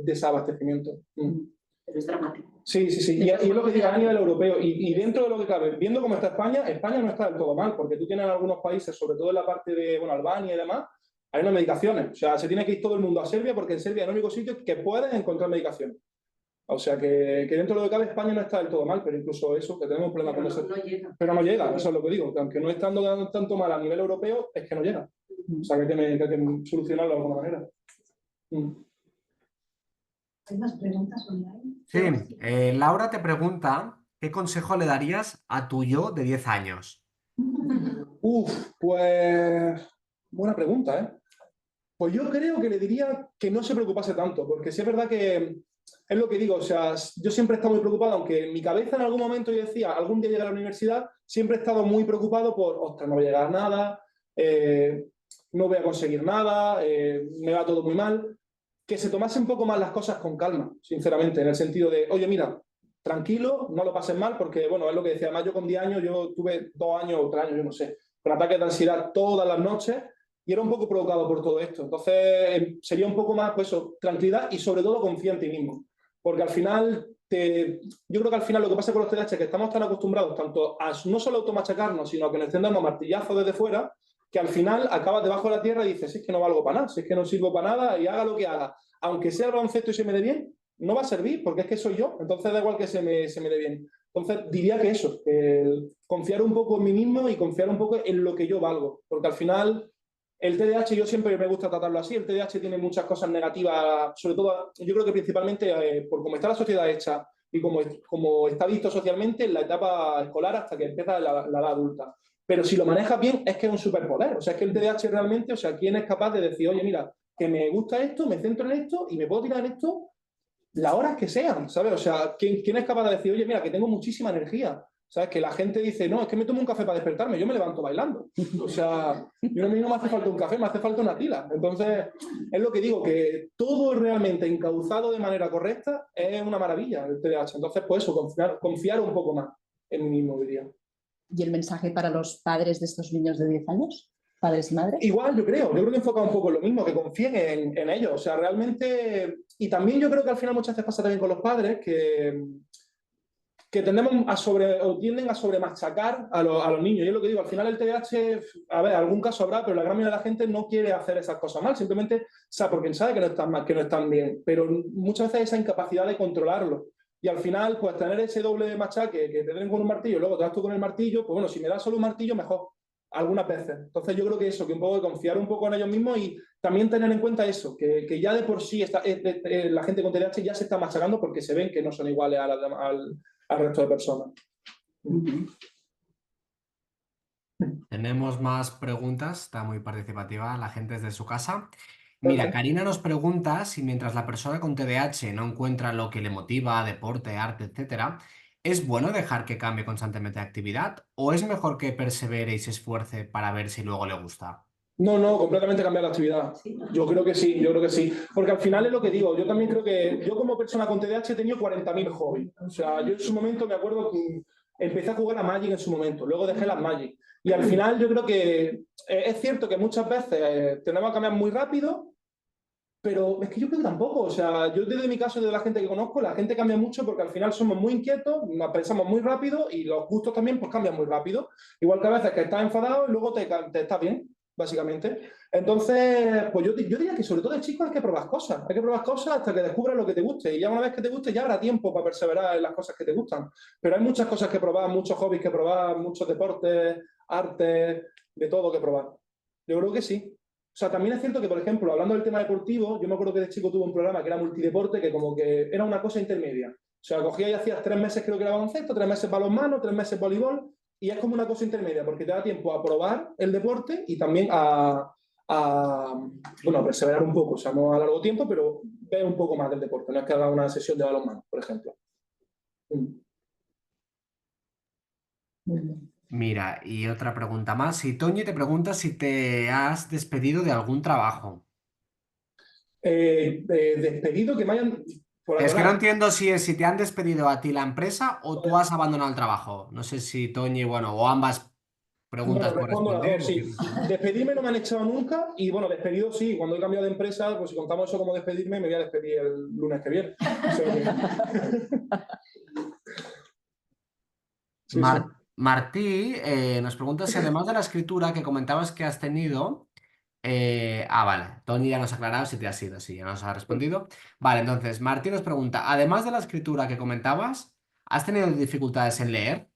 desabastecimiento. Pero es dramático. Sí. Y es lo que diga a nivel europeo. Y dentro de lo que cabe, viendo cómo está España, España no está del todo mal, porque tú tienes en algunos países, sobre todo en la parte de Albania y demás, hay unas medicaciones. O sea, se tiene que ir todo el mundo a Serbia porque en Serbia es el único sitio que puedes encontrar medicaciones. O sea, que dentro de lo que cabe España no está del todo mal, pero incluso eso, que tenemos un problema con eso. No llega. Pero no llega, eso es lo que digo, que aunque no estando tanto mal a nivel europeo, es que no llega. O sea, que hay que solucionarlo de alguna manera. ¿Hay más preguntas online? Sí, Laura te pregunta, ¿qué consejo le darías a tu yo de 10 años? Pues buena pregunta, ¿eh? Pues yo creo que le diría que no se preocupase tanto, porque sí es verdad que es lo que digo, o sea, yo siempre he estado muy preocupado, aunque en mi cabeza en algún momento yo decía, algún día llegar a la universidad, siempre he estado muy preocupado por, ostras, no voy a llegar a nada, no voy a conseguir nada, me va todo muy mal. Que se tomase un poco más las cosas con calma, sinceramente, en el sentido de, oye, mira, tranquilo, no lo pases mal, porque, bueno, es lo que decía, además yo con 10 años, yo tuve 2 años o 3 años, yo no sé, con ataques de ansiedad todas las noches, y era un poco provocado por todo esto. Entonces, sería un poco más, pues eso, tranquilidad y sobre todo confía en ti mismo. Porque al final, yo creo que al final lo que pasa con los TDAH es que estamos tan acostumbrados tanto a no solo automachacarnos, sino a que nos estén dando martillazos desde fuera, que al final acabas debajo de la tierra y dices, si es que no valgo para nada, si es que no sirvo para nada y haga lo que haga, aunque sea el baloncesto y se me dé bien, no va a servir porque es que soy yo, entonces da igual que se me dé bien. Entonces diría que eso, confiar un poco en mí mismo y confiar un poco en lo que yo valgo, porque al final el TDAH yo siempre me gusta tratarlo así, el TDAH tiene muchas cosas negativas, sobre todo yo creo que principalmente por cómo está la sociedad hecha y como está visto socialmente en la etapa escolar hasta que empieza la edad adulta. Pero si lo manejas bien, es que es un superpoder. O sea, es que el TDAH realmente, o sea, ¿quién es capaz de decir, oye, mira, que me gusta esto, me centro en esto y me puedo tirar en esto las horas que sean, ¿sabes? O sea, ¿quién es capaz de decir, oye, mira, que tengo muchísima energía? ¿Sabes? Que la gente dice, no, es que me tomo un café para despertarme, yo me levanto bailando. O sea, yo a mí no me hace falta un café, me hace falta una tila. Entonces, es lo que digo, que todo realmente encauzado de manera correcta es una maravilla el TDAH. Entonces, pues eso, confiar un poco más en mí mismo, diría. ¿Y el mensaje para los padres de estos niños de 10 años? ¿Padres y madres? Igual, yo creo que enfoca un poco en lo mismo, que confíen en ellos. O sea, realmente... Y también yo creo que al final muchas veces pasa también con los padres que tendemos o tienden a sobremachacar a los niños. Y es lo que digo, al final el TDAH, a ver, algún caso habrá, pero la gran mayoría de la gente no quiere hacer esas cosas mal, simplemente porque sabe que no están mal, que no están bien. Pero muchas veces esa incapacidad de controlarlo. Y al final, pues tener ese doble machaque que te den con un martillo y luego te das tú con el martillo, pues bueno, si me das solo un martillo, mejor. Algunas veces. Entonces yo creo que eso, que un poco de confiar un poco en ellos mismos y también tener en cuenta eso, que ya de por sí la gente con TDAH ya se está machacando porque se ven que no son iguales al resto de personas. Tenemos más preguntas, está muy participativa la gente desde su casa. Mira, Karina nos pregunta si mientras la persona con TDAH no encuentra lo que le motiva, deporte, arte, etcétera, ¿es bueno dejar que cambie constantemente de actividad o es mejor que persevere y se esfuerce para ver si luego le gusta? No, completamente cambiar la actividad. Yo creo que sí. Porque al final es lo que digo, yo también creo que yo como persona con TDAH he tenido 40.000 hobbies. O sea, yo en su momento me acuerdo que empecé a jugar a Magic en su momento, luego dejé las Magic. Y al final yo creo que es cierto que muchas veces tenemos que cambiar muy rápido, Pero es que yo creo que tampoco, o sea, yo desde mi caso y de la gente que conozco, la gente cambia mucho porque al final somos muy inquietos, pensamos muy rápido y los gustos también pues cambian muy rápido. Igual que a veces que estás enfadado y luego te estás bien, básicamente. Entonces, pues yo diría que sobre todo de chicos hay que probar cosas hasta que descubras lo que te guste y ya una vez que te guste ya habrá tiempo para perseverar en las cosas que te gustan. Pero hay muchas cosas que probar, muchos hobbies que probar, muchos deportes, artes, de todo que probar. Yo creo que sí. O sea, también es cierto que, por ejemplo, hablando del tema deportivo, yo me acuerdo que de chico tuve un programa que era multideporte, que como que era una cosa intermedia. O sea, cogía y hacías 3 meses creo que era baloncesto, 3 meses balonmano, 3 meses voleibol, y es como una cosa intermedia, porque te da tiempo a probar el deporte y también bueno, a perseverar un poco. O sea, no a largo tiempo, pero ver un poco más del deporte. No es que haga una sesión de balonmano, por ejemplo. Mira, y otra pregunta más. Si Toñi te pregunta si te has despedido de algún trabajo. Despedido que me hayan... Por Es que no ahora, entiendo si te han despedido a ti la empresa o tú has abandonado el trabajo. No sé si Toñi, bueno, o ambas preguntas bueno, por respondo las responder. dos, sí. Despedirme no me han echado nunca y bueno, despedido sí. Cuando he cambiado de empresa, pues si contamos eso como despedirme, me voy a despedir el lunes que viene. O sea que... Sí, sí. Martí nos pregunta si además de la escritura que comentabas que has tenido, vale, Tony ya nos ha aclarado si te has ido, sí, ya nos ha respondido. Vale, entonces Martí nos pregunta, además de la escritura que comentabas, ¿has tenido dificultades en leer?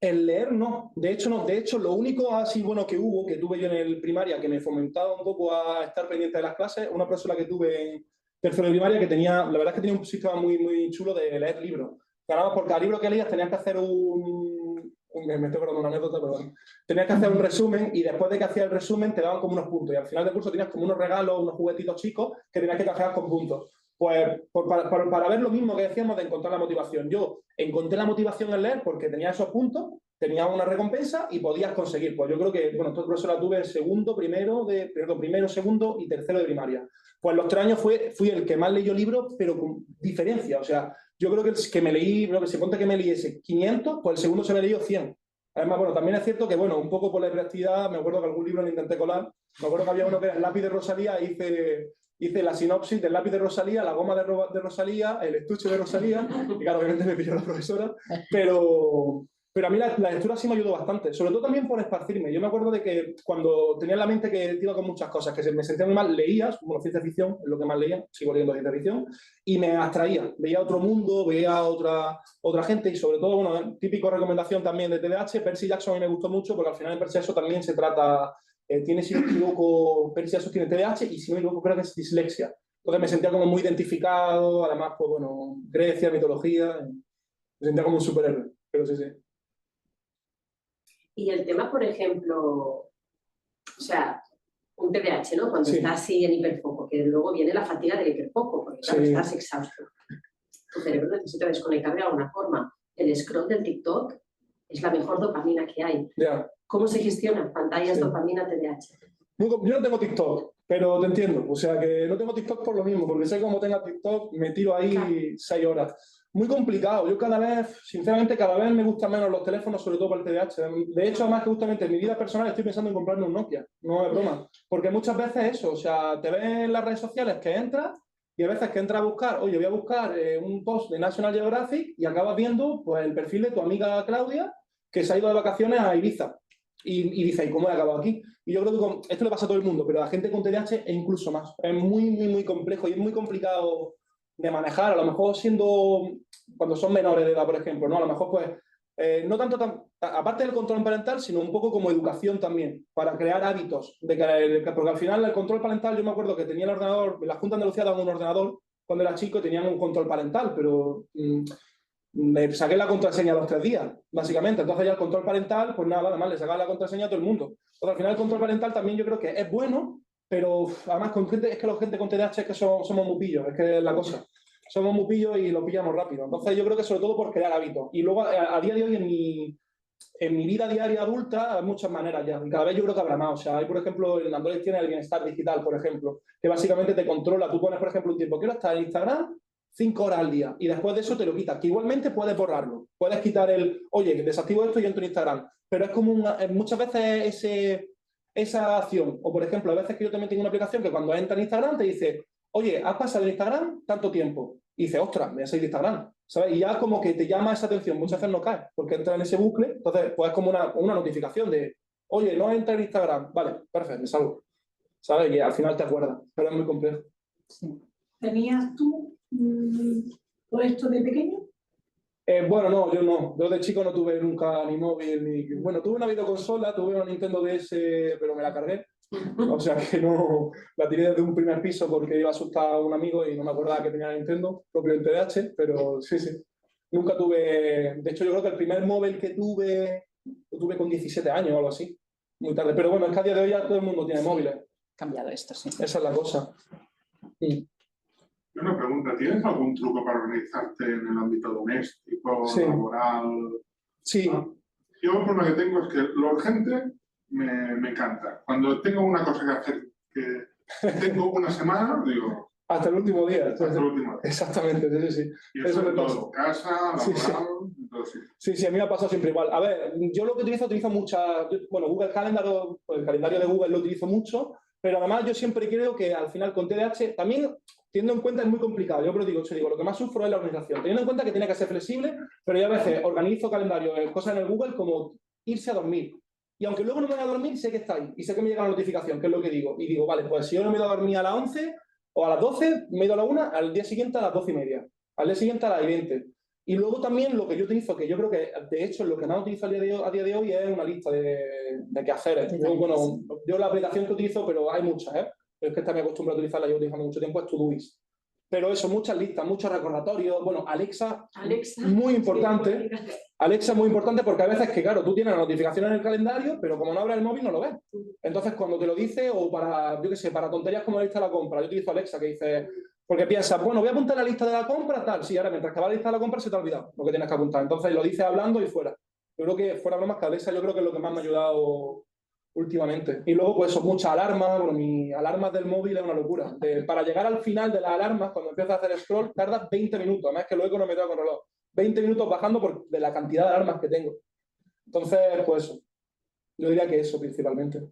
El leer no, de hecho no, de hecho lo único así bueno que tuve yo en el primaria que me fomentaba un poco a estar pendiente de las clases, una profesora que tuve en tercero de primaria que tenía, la verdad es que tenía un sistema muy chulo de leer libros. Ganabas por cada libro que leías tenías que hacer me estoy acordando una anécdota, pero tenías que hacer un resumen y después de que hacías el resumen te daban como unos puntos y al final del curso tenías como unos regalos, unos juguetitos chicos que tenías que canjear con puntos. Pues para ver lo mismo que decíamos de encontrar la motivación. Yo encontré la motivación en leer porque tenía esos puntos, tenía una recompensa y podías conseguir. Pues yo creo que, bueno, esta profesora la tuve en primero, segundo y tercero de primaria. Pues los 3 años fui el que más leyó libros, pero con diferencia. O sea, yo creo que me leí, creo que se cuenta que me leí ese 500, pues el segundo se me leyó 100. Además, bueno, también es cierto que, bueno, un poco por la hiperactividad, me acuerdo que algún libro lo intenté colar. Me acuerdo que había uno que era El lápiz de Rosalía, hice la sinopsis del lápiz de Rosalía, la goma de Rosalía, el estuche de Rosalía, y claro, obviamente me pilló la profesora, pero a mí la lectura sí me ayudó bastante, sobre todo también por esparcirme. Yo me acuerdo de que cuando tenía en la mente que iba con muchas cosas, que me sentía muy mal, leías, bueno, ciencia ficción es lo que más leía, sigo leyendo ciencia ficción, y me abstraía, veía otro mundo, veía otra gente, y sobre todo, bueno, típico recomendación también de TDAH, Percy Jackson a mí me gustó mucho, porque al final en Percy Jackson también se trata... tiene, si no me equivoco, Percy Jackson tiene TDAH y si no me equivoco creo que es dislexia. Entonces me sentía como muy identificado, además, pues bueno, Grecia, mitología, me sentía como un superhéroe, pero sí, sí. Y el tema, por ejemplo, o sea, un TDAH, ¿no? Cuando Sí. estás así en hiperfoco, que luego viene la fatiga del hiperfoco, porque claro, Sí. estás exhausto. Tu cerebro necesita desconectar de alguna forma. El scroll del TikTok es la mejor dopamina que hay. Ya. ¿Cómo se gestiona? Pantallas, Sí. dopamina, TDAH. Yo no tengo TikTok, pero te entiendo. O sea, que no tengo TikTok por lo mismo, porque sé que como tenga TikTok me tiro ahí 6 horas. Muy complicado. Yo sinceramente, cada vez me gustan menos los teléfonos, sobre todo para el TDAH. De hecho, además que justamente en mi vida personal estoy pensando en comprarme un Nokia. No es broma. Porque muchas veces eso, o sea, te ves en las redes sociales que entras y a veces que entras a buscar, oye, voy a buscar un post de National Geographic y acabas viendo pues, el perfil de tu amiga Claudia que se ha ido de vacaciones a Ibiza. Y dice, ¿y cómo he acabado aquí? Y yo creo que esto le pasa a todo el mundo, pero a la gente con TDAH es incluso más. Es muy complejo y es muy complicado de manejar. A lo mejor cuando son menores de edad, por ejemplo, ¿no? A lo mejor pues, no tanto, aparte del control parental, sino un poco como educación también, para crear hábitos. Porque al final el control parental, yo me acuerdo que tenía el ordenador, la Junta de Andalucía daba un ordenador cuando era chico, tenían un control parental, pero... le saqué la contraseña a los 3 días, básicamente. Entonces ya el control parental, pues nada, además le sacaba la contraseña a todo el mundo. Entonces al final el control parental también yo creo que es bueno, pero además es que la gente con TDAH es que somos muy pillos, es que es la cosa. Somos muy pillos y lo pillamos rápido. Entonces yo creo que sobre todo por crear hábitos. Y luego a día de hoy en mi vida diaria adulta hay muchas maneras ya. Y cada vez yo creo que habrá más. O sea, hay por ejemplo, en Android tiene el bienestar digital, por ejemplo, que básicamente te controla. Tú pones, por ejemplo, un tiempo, quiero estar en Instagram 5 horas al día y después de eso te lo quitas, que igualmente puedes borrarlo, puedes quitar oye, que desactivo esto y entro en Instagram, pero es como muchas veces esa acción. O, por ejemplo, a veces que yo también tengo una aplicación que cuando entra en Instagram te dice, oye, ¿has pasado en Instagram tanto tiempo? Y dices, ostras, me voy a salir de Instagram, ¿sabes? Y ya como que te llama esa atención. Muchas veces no caes porque entra en ese bucle. Entonces, pues es como una notificación de, oye, no entra en Instagram. Vale, perfecto, me salgo. ¿Sabes? Y al final te acuerdas, pero es muy complejo. ¿Tenías tú todo esto de pequeño? Bueno, no, yo no. Yo de chico no tuve nunca ni móvil, ni... Bueno, tuve una videoconsola, tuve una Nintendo DS, pero me la cargué. O sea que no... La tiré desde un primer piso porque iba a asustar a un amigo y no me acordaba que tenía la Nintendo, propio en TDH, pero sí, sí. Nunca tuve... De hecho, yo creo que el primer móvil que tuve, lo tuve con 17 años o algo así. Muy tarde. Pero bueno, es que a día de hoy ya todo el mundo tiene móviles. Cambiado esto, sí. Esa es la cosa. Sí. Una pregunta, ¿tienes algún truco para organizarte en el ámbito doméstico, Sí. laboral? Sí. Yo el problema que tengo es que lo urgente me encanta. Cuando tengo una cosa que hacer que tengo una semana, digo... Hasta el último día. Hasta el último día. Exactamente, sí, sí. Y eso me de pasa. todo, casa, laboral, Sí, sí. entonces sí. Sí, sí, a mí me ha pasado siempre igual. A ver, yo lo que utilizo muchas... Bueno, Google Calendar, el calendario de Google lo utilizo mucho, pero además yo siempre creo que al final con TDAH también, teniendo en cuenta, es muy complicado. Yo digo, lo que más sufro es la organización. Teniendo en cuenta que tiene que ser flexible, pero yo a veces organizo calendario, cosas en el Google como irse a dormir. Y aunque luego no me voy a dormir, sé que está ahí y sé que me llega la notificación, que es lo que digo. Y digo, vale, pues si yo no me he ido a dormir a las 11 o a las 12, me he ido a la 1, al día siguiente a las 12:30, al día siguiente a las 20. Y luego también lo que yo utilizo, que yo creo que de hecho lo que más utilizo a día de hoy es una lista de quehaceres. Yo la aplicación que utilizo, pero hay muchas, ¿eh? Pero es que esta me acostumbro a utilizarla, llevo utilizando mucho tiempo, es Todoist. Pero eso, muchas listas, muchos recordatorios. Bueno, Alexa, muy importante. Sí, Alexa es muy importante porque a veces que, claro, tú tienes la notificación en el calendario, pero como no abres el móvil no lo ves. Entonces, cuando te lo dice, o para, yo qué sé, para tonterías como la lista de la compra, yo utilizo Alexa que dice... Porque piensas, bueno, voy a apuntar la lista de la compra, tal. Sí, ahora mientras que va la lista de la compra se te ha olvidado lo que tienes que apuntar. Entonces lo dices hablando y fuera. Yo creo que fuera bromas que Alexa yo creo que es lo que más me ha ayudado últimamente. Y luego, pues eso, muchas alarmas. Bueno, mis alarmas del móvil es una locura. Para llegar al final de las alarmas, cuando empiezas a hacer scroll, tardas 20 minutos. Además que luego no me tengo con reloj. 20 minutos bajando de la cantidad de alarmas que tengo. Entonces, pues eso. Yo diría que eso principalmente.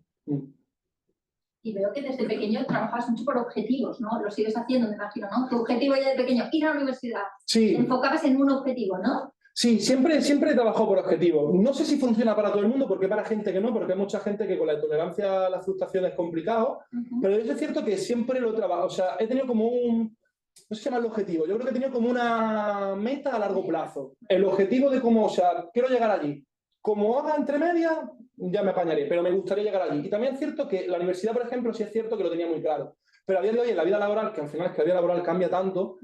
Y veo que desde pequeño trabajas mucho por objetivos, ¿no? Lo sigues haciendo, me imagino, ¿no? Tu objetivo ya de pequeño, ir a la universidad. Sí. Te enfocabas en un objetivo, ¿no? Sí, siempre he trabajado por objetivos. No sé si funciona para todo el mundo, porque para gente que no, porque hay mucha gente que con la intolerancia a la frustración es complicado, pero es cierto que siempre lo he trabajado. O sea, he tenido como no sé si se llama el objetivo, yo creo que he tenido como una meta a largo plazo. El objetivo de cómo, o sea, quiero llegar allí. Como haga entre medias, ya me apañaré, pero me gustaría llegar allí. Y también es cierto que la universidad, por ejemplo, sí es cierto que lo tenía muy claro. Pero a día de hoy, en la vida laboral, que al final es que la vida laboral cambia tanto,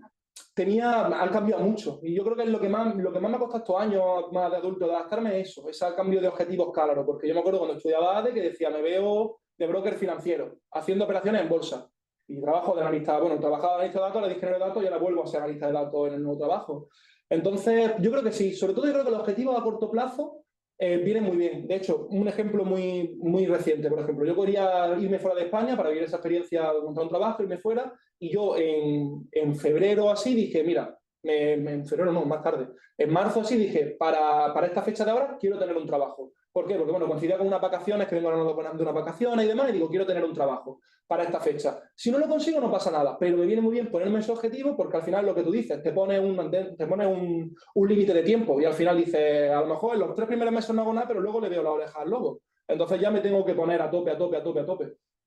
han cambiado mucho. Y yo creo que es lo que más me ha costado estos años más de adulto de adaptarme es eso, ese cambio de objetivos claros. Porque yo me acuerdo cuando estudiaba ADE que decía, me veo de broker financiero, haciendo operaciones en bolsa. Y trabajo de analista, bueno, trabajaba de analista de datos, ahora de ingeniero de datos y ahora vuelvo a ser analista de datos en el nuevo trabajo. Entonces, yo creo que sí, sobre todo yo creo que los objetivos a corto plazo vienen muy bien. De hecho, un ejemplo muy, muy reciente, por ejemplo, yo quería irme fuera de España para vivir esa experiencia de montar un trabajo, irme fuera, y yo en febrero así dije, mira, en febrero no, más tarde, en marzo así dije, para esta fecha de ahora quiero tener un trabajo. ¿Por qué? Porque bueno, coincidía con unas vacaciones, que vengo ahora de unas vacaciones y demás, y digo, quiero tener un trabajo para esta fecha. Si no lo consigo, no pasa nada, pero me viene muy bien ponerme ese objetivo porque al final lo que tú dices, te pone un límite de tiempo y al final dices, a lo mejor en los 3 primeros meses no hago nada, pero luego le veo la oreja al lobo. Entonces ya me tengo que poner a tope.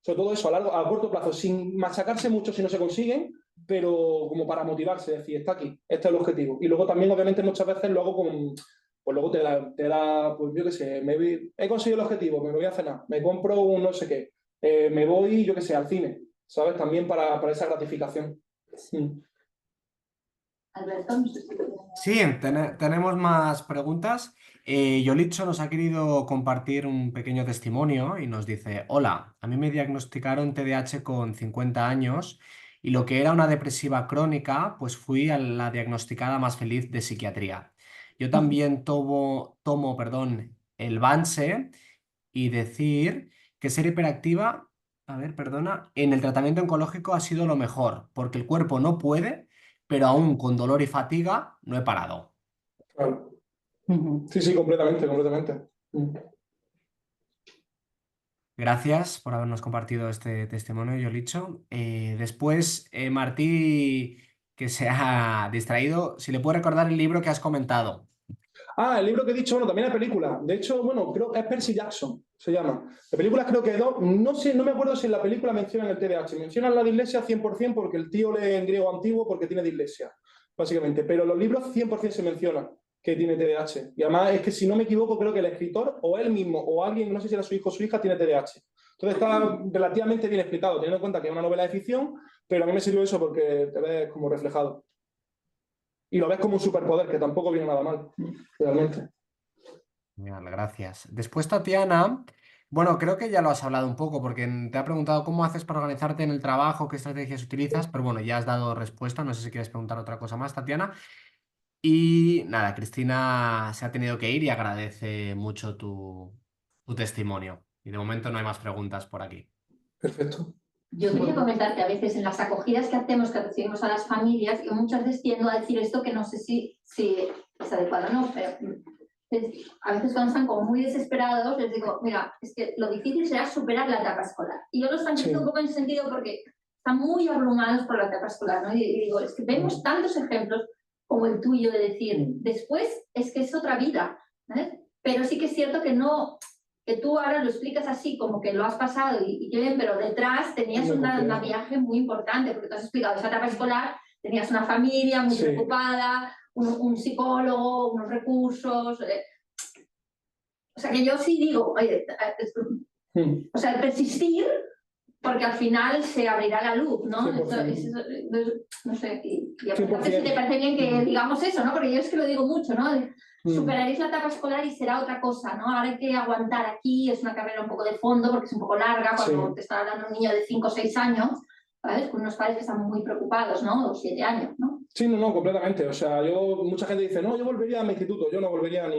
Sobre todo eso, a corto plazo, sin machacarse mucho si no se consiguen, pero como para motivarse, decir, está aquí, este es el objetivo. Y luego también, obviamente, muchas veces lo hago con... Pues luego te da pues yo qué sé, he conseguido el objetivo, me voy a cenar, me compro un no sé qué, me voy, yo qué sé, al cine, ¿sabes? También para esa gratificación. Alberto, no sé si... Sí, tenemos más preguntas. Yolicho nos ha querido compartir un pequeño testimonio y nos dice, hola, a mí me diagnosticaron TDAH con 50 años y lo que era una depresiva crónica, pues fui a la diagnosticada más feliz de psiquiatría. Yo también tomo, el Banse y decir que ser hiperactiva, en el tratamiento oncológico ha sido lo mejor, porque el cuerpo no puede, pero aún con dolor y fatiga no he parado. Claro. Sí, completamente. Gracias por habernos compartido este testimonio, Yolicho. Después, Martí, que se ha distraído, si le puede recordar el libro que has comentado. Ah, el libro que he dicho, bueno, también la película. De hecho, bueno, creo que es Percy Jackson, se llama. La película creo que hay dos. No sé, no me acuerdo si en la película mencionan el TDAH. Mencionan la dislexia 100% porque el tío lee en griego antiguo porque tiene dislexia, básicamente. Pero los libros 100% se menciona que tiene TDAH. Y además es que, si no me equivoco, creo que el escritor o él mismo o alguien, no sé si era su hijo o su hija, tiene TDAH. Entonces está relativamente bien explicado, teniendo en cuenta que es una novela de ficción, pero a mí me sirvió eso porque te ves como reflejado. Y lo ves como un superpoder, que tampoco viene nada mal, realmente. Genial, gracias. Después, Tatiana, bueno, creo que ya lo has hablado un poco porque te ha preguntado cómo haces para organizarte en el trabajo, qué estrategias utilizas, pero bueno, ya has dado respuesta. No sé si quieres preguntar otra cosa más, Tatiana. Y nada, Cristina se ha tenido que ir y agradece mucho tu testimonio. Y de momento no hay más preguntas por aquí. Perfecto. Yo quería comentarte, a veces en las acogidas que hacemos, que recibimos a las familias, yo muchas veces tiendo a decir esto que no sé si es adecuado o no, pero a veces cuando están como muy desesperados les digo, mira, es que lo difícil será superar la etapa escolar. Y yo los tranquilizo un poco en ese sentido porque están muy abrumados por la etapa escolar, ¿no? Y digo, es que vemos tantos ejemplos como el tuyo de decir, después es que es otra vida, ¿eh? Pero sí que es cierto que no... que tú ahora lo explicas así, como que lo has pasado y qué bien, pero detrás tenías un viaje muy importante, porque tú has explicado esa etapa escolar, tenías una familia muy preocupada, un psicólogo, unos recursos. O sea, que yo sí digo, oye, o sea, el persistir, porque al final se abrirá la luz, ¿no? Entonces, no sé, y a si te parece bien que digamos eso, ¿no? Porque yo es que lo digo mucho, ¿no? Superaréis la etapa escolar y será otra cosa, ¿no? Ahora hay que aguantar aquí, es una carrera un poco de fondo porque es un poco larga, cuando te está hablando un niño de 5 o 6 años, ¿sabes? Con unos padres que están muy preocupados, ¿no? O 7 años, ¿no? Sí, no, completamente. O sea, mucha gente dice, no, yo volvería a mi instituto, yo no volvería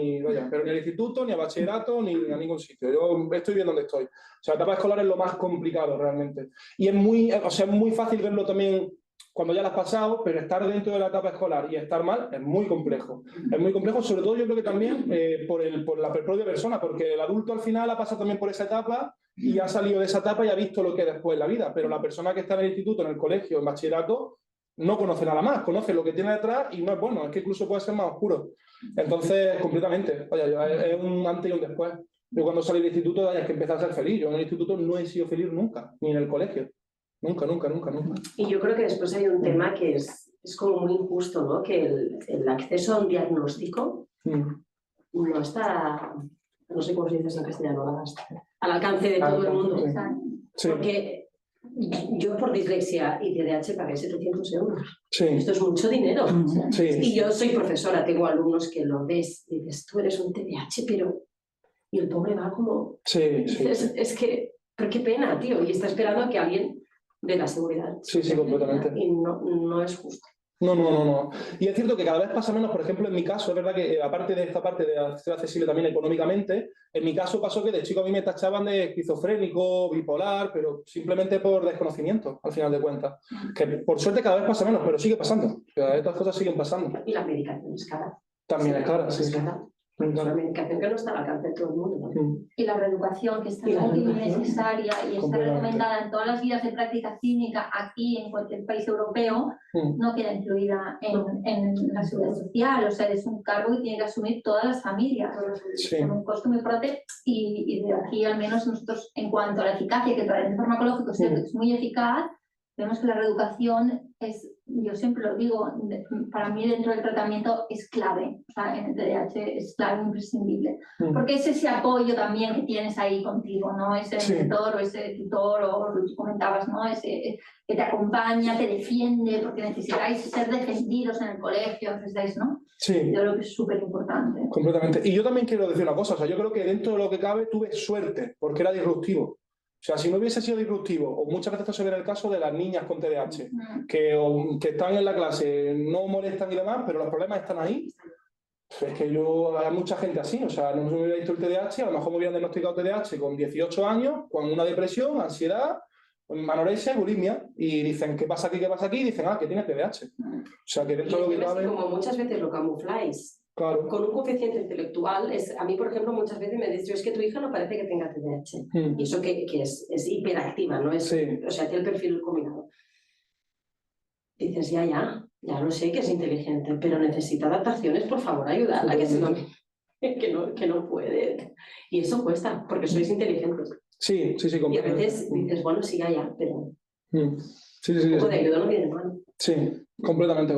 pero ni al instituto, ni a bachillerato, ni a ningún sitio. Yo estoy bien donde estoy. O sea, la etapa escolar es lo más complicado realmente. Y es muy fácil verlo también cuando ya la has pasado, pero estar dentro de la etapa escolar y estar mal es muy complejo. Es muy complejo, sobre todo yo creo que también por la propia persona, porque el adulto al final ha pasado también por esa etapa y ha salido de esa etapa y ha visto lo que es después la vida. Pero la persona que está en el instituto, en el colegio, en bachillerato, no conoce nada más, conoce lo que tiene detrás y no es bueno, es que incluso puede ser más oscuro. Entonces, completamente, es un antes y un después. Yo cuando salí del instituto es que empecé a ser feliz. Yo en el instituto no he sido feliz nunca, ni en el colegio. Nunca. Y yo creo que después hay un tema que es como muy injusto, ¿no? Que el acceso a un diagnóstico no está, no sé cómo se dice en castellano, al alcance de todo el mundo. Sí. Porque yo por dislexia y TDAH pagué 700 euros. Sí. Esto es mucho dinero. Sí. Y yo soy profesora, tengo alumnos que lo ves y dices, tú eres un TDAH, pero... Y el pobre va como... Sí. Es que, pero qué pena, tío. Y está esperando a que alguien dé la seguridad. Sí, completamente. Y no es justo. No. Y es cierto que cada vez pasa menos, por ejemplo, en mi caso, es verdad que aparte de esta parte de ser accesible también económicamente, en mi caso pasó que de chico a mí me tachaban de esquizofrénico, bipolar, pero simplemente por desconocimiento, al final de cuentas. Que por suerte cada vez pasa menos, pero sigue pasando. O sea, estas cosas siguen pasando. Y la medicación es cara. También es cara, sí. Es una medicación que no está al alcance de todo el mundo, ¿no? Y la reeducación, que está muy necesaria y está recomendada en todas las guías de práctica clínica aquí en cualquier país europeo, no queda incluida en la seguridad social. O sea, es un cargo que tiene que asumir todas las familias, con un costo muy fuerte. Y de aquí, al menos nosotros, en cuanto a la eficacia, que el tratamiento farmacológico es muy eficaz, vemos que la reeducación es, yo siempre lo digo, para mí dentro del tratamiento es clave, o sea, en el TDAH es clave, imprescindible, porque es ese apoyo también que tienes ahí contigo, ¿no? Ese mentor o ese tutor, o lo que tú comentabas, ¿no? Ese que te acompaña, te defiende, porque necesitáis ser defendidos en el colegio, necesitáis, ¿no? Sí. Yo creo que es súper importante. Completamente. Y yo también quiero decir una cosa, o sea, yo creo que dentro de lo que cabe tuve suerte, porque era disruptivo. O sea, si no hubiese sido disruptivo, o muchas veces esto se ve en el caso de las niñas con TDAH, que están en la clase, no molestan y demás, pero los problemas están ahí. Es que hay mucha gente así, o sea, no me hubiera visto el TDAH, a lo mejor me hubieran diagnosticado TDAH con 18 años, con una depresión, ansiedad, anorexia y bulimia, y dicen, ¿qué pasa aquí? Y dicen, que tienes TDAH. O sea, que dentro de lo que cabe... Como muchas veces lo camufláis Claro. con un coeficiente intelectual, a mí, por ejemplo, muchas veces me dicen, es que tu hija no parece que tenga TDAH. Y eso que es hiperactiva, ¿no? Sí. O sea, tiene el perfil combinado. Dices, ya lo sé que es inteligente, pero necesita adaptaciones, por favor, ayudarla, que no puede. Y eso cuesta, porque sois inteligentes. Sí, Y a completamente. veces dices, bueno, sí, ya, pero Sí, un poco de ayuda no viene mal. Sí, completamente.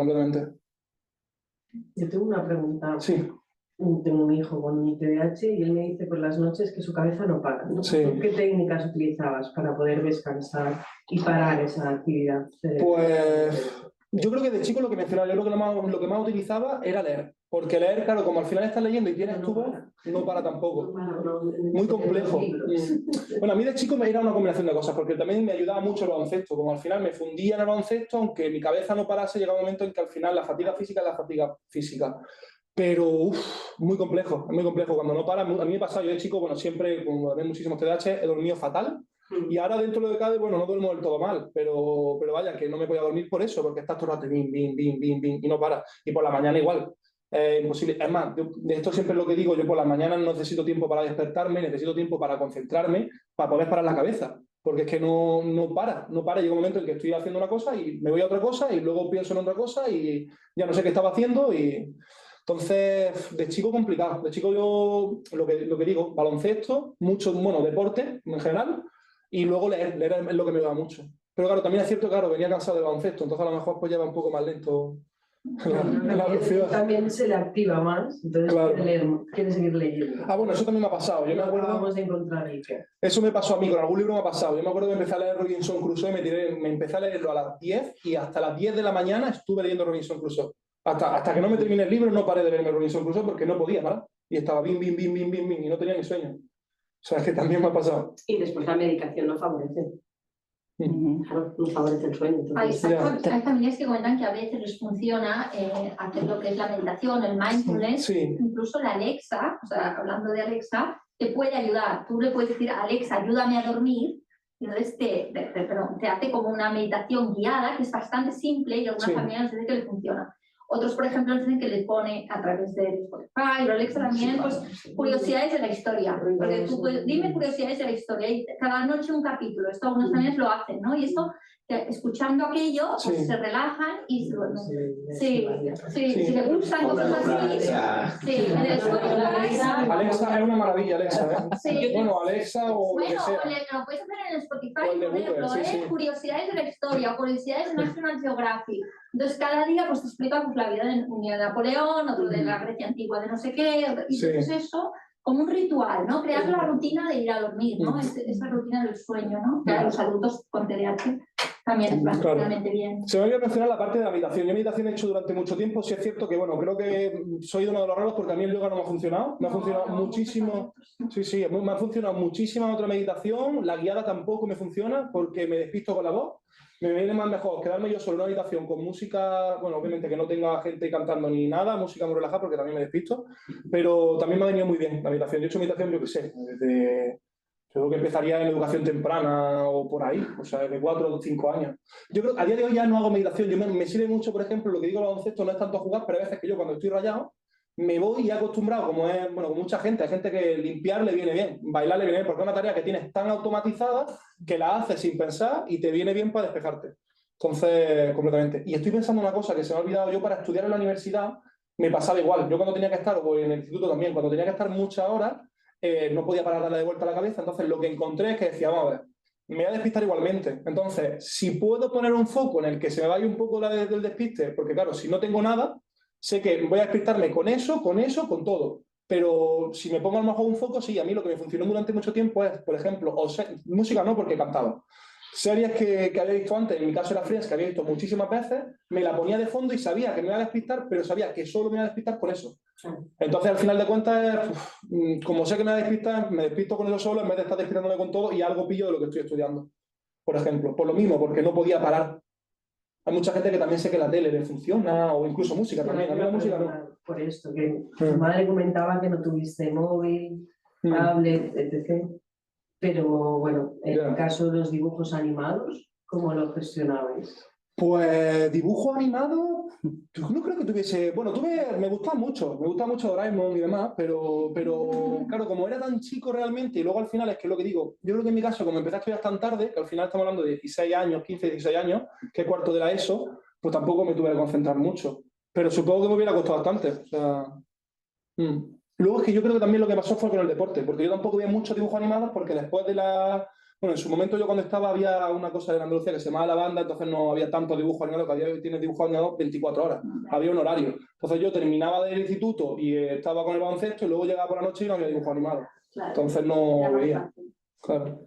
Yo tengo una pregunta. Sí. Tengo un hijo con TDAH y él me dice por las noches que su cabeza no para, ¿no? Sí. ¿Tú qué técnicas utilizabas para poder descansar y parar esa actividad cerebral? Pues yo creo que de chico lo que mencionaba, yo creo que lo que más utilizaba era leer. Porque leer, claro, como al final estás leyendo y tienes tu voz, no para tampoco. Muy complejo. Bueno, a mí de chico me era una combinación de cosas, porque también me ayudaba mucho el baloncesto. Como al final me fundía en el baloncesto, aunque mi cabeza no parase, llegaba un momento en que al final la fatiga física es la fatiga física. Pero, muy complejo, es muy complejo. Cuando no para, a mí me ha pasado, yo de chico, bueno, siempre, como también muchísimos TDAH, he dormido fatal. Y ahora dentro de lo que cabe, bueno, no duermo del todo mal, pero vaya, que no me voy a dormir por eso, porque estás todo el rato, bim, y no para. Y por la mañana igual. Imposible. Es más, de esto siempre es lo que digo, yo por las mañanas no necesito tiempo para despertarme, necesito tiempo para concentrarme, para poder parar la cabeza. Porque es que no para. Llega un momento en que estoy haciendo una cosa y me voy a otra cosa y luego pienso en otra cosa y ya no sé qué estaba haciendo y... Entonces, de chico complicado. De chico yo, lo que digo, baloncesto, mucho, bueno, deporte en general, y luego leer es lo que me ayuda mucho. Pero claro, también es cierto, claro, venía cansado de baloncesto, entonces a lo mejor pues lleva un poco más lento la velocidad. También se le activa más, entonces Claro. quiere seguir leyendo. Bueno, eso también me ha pasado. Yo me acuerdo... Vamos a encontrar ahí. Eso me pasó a mí, con algún libro me ha pasado. Yo me acuerdo que empecé a leer Robinson Crusoe, me empecé a leerlo a las 10 y hasta las 10 de la mañana estuve leyendo Robinson Crusoe. Hasta que no me terminé el libro no paré de leerme Robinson Crusoe porque no podía parar. Y estaba bim, y no tenía ni sueño. O sea, es que también me ha pasado. Y después la medicación no favorece. Claro, no favorece el sueño. Hay familias que cuentan que a veces les funciona hacer lo que es la meditación, el mindfulness, Sí. Incluso la Alexa, o sea, hablando de Alexa, te puede ayudar. Tú le puedes decir, Alexa, ayúdame a dormir, y entonces te hace como una meditación guiada, que es bastante simple y a algunas familias les dice que le funciona. Otros, por ejemplo, dicen que le pone a través de Spotify o Alexa también, pues, curiosidades de la historia. Porque tú puedes, dime curiosidades de la historia y cada noche un capítulo. Esto algunas familias lo hacen, ¿no? Y esto, escuchando aquello, pues se relajan y se duermen. Sí, si le gustan cosas así. Sí, en el Spotify. Alexa es una maravilla, Alexa, ¿eh? Sí. Bueno, Alexa o lo que sea. Lo puedes hacer en el Spotify, O el de por ejemplo, Google, sí. curiosidades de la historia, curiosidades de National Geographic. Entonces, cada día pues, te explica pues, la vida de Napoleón, otro de la Grecia antigua de no sé qué, y entonces eso como un ritual, ¿no? Crear la rutina de ir a dormir, ¿no? Esa rutina del sueño, ¿no? Que a los adultos con TDAH también es bastante bien. Se me olvidó mencionar la parte de la meditación. Yo meditación he hecho durante mucho tiempo, sí es cierto que, bueno, creo que soy uno de los raros porque a mí el yoga no me ha funcionado. Me ha funcionado muchísimo. Sí, me ha funcionado muchísima otra meditación. La guiada tampoco me funciona porque me despisto con la voz. Me viene más mejor quedarme yo solo en una habitación con música, bueno, obviamente que no tenga gente cantando ni nada, música muy relajada porque también me despisto, pero también me ha venido muy bien la meditación. Yo he hecho meditación, yo qué sé, desde... Yo creo que empezaría en educación temprana o por ahí, o sea, de 4 o 5 años. Yo creo que a día de hoy ya no hago meditación. Me sirve mucho, por ejemplo, lo que digo el baloncesto no es tanto jugar, pero hay veces que yo cuando estoy rayado me voy y he acostumbrado, como es, bueno, con mucha gente, hay gente que limpiar le viene bien, bailar le viene bien, porque es una tarea que tienes tan automatizada que la haces sin pensar y te viene bien para despejarte. Entonces, completamente. Y estoy pensando una cosa que se me ha olvidado, yo para estudiar en la universidad me pasaba igual. Yo cuando tenía que estar, o en el instituto también, cuando tenía que estar muchas horas, no podía parar de darle de vuelta a la cabeza, entonces lo que encontré es que decía, vamos a ver, me voy a despistar igualmente. Entonces, si puedo poner un foco en el que se me vaya un poco del despiste, porque claro, si no tengo nada, sé que voy a despistarme con eso, con todo. Pero si me pongo a lo mejor un foco, sí, a mí lo que me funcionó durante mucho tiempo es, por ejemplo, música no, porque cantaba. Series que había visto antes, en mi caso era Friends, que había visto muchísimas veces, me la ponía de fondo y sabía que me iba a despistar, pero sabía que solo me iba a despistar con eso. Entonces, al final de cuentas, como sé que me voy a despistar, me despisto con eso solo en vez de estar despistándome con todo y algo pillo de lo que estoy estudiando. Por ejemplo, por lo mismo, porque no podía parar. Hay mucha gente que también sé que la tele le funciona, o incluso música también. A mí la música no. Por esto, que tu madre comentaba que no tuviste móvil, tablet, etc. Pero bueno, en el caso de los dibujos animados, ¿cómo lo gestionabais? Pues dibujo animado, yo no creo que tuviese... Bueno, me gustaba mucho Doraemon y demás, pero claro, como era tan chico realmente, y luego al final es que lo que digo, yo creo que en mi caso, como empecé a estudiar tan tarde, que al final estamos hablando de 16 años, 15, 16 años, que es cuarto de la ESO, pues tampoco me tuve que concentrar mucho. Pero supongo que me hubiera costado bastante. O sea, Luego es que yo creo que también lo que pasó fue con el deporte, porque yo tampoco veía muchos dibujos animados, porque después de la... Bueno, en su momento yo cuando estaba había una cosa en Andalucía que se llamaba La Banda, entonces no había tanto dibujo animado, que a día de hoy tienes dibujo animado 24 horas, había un horario. Entonces yo terminaba del instituto y estaba con el baloncesto y luego llegaba por la noche y no había dibujo animado. Claro. Entonces no veía. Claro.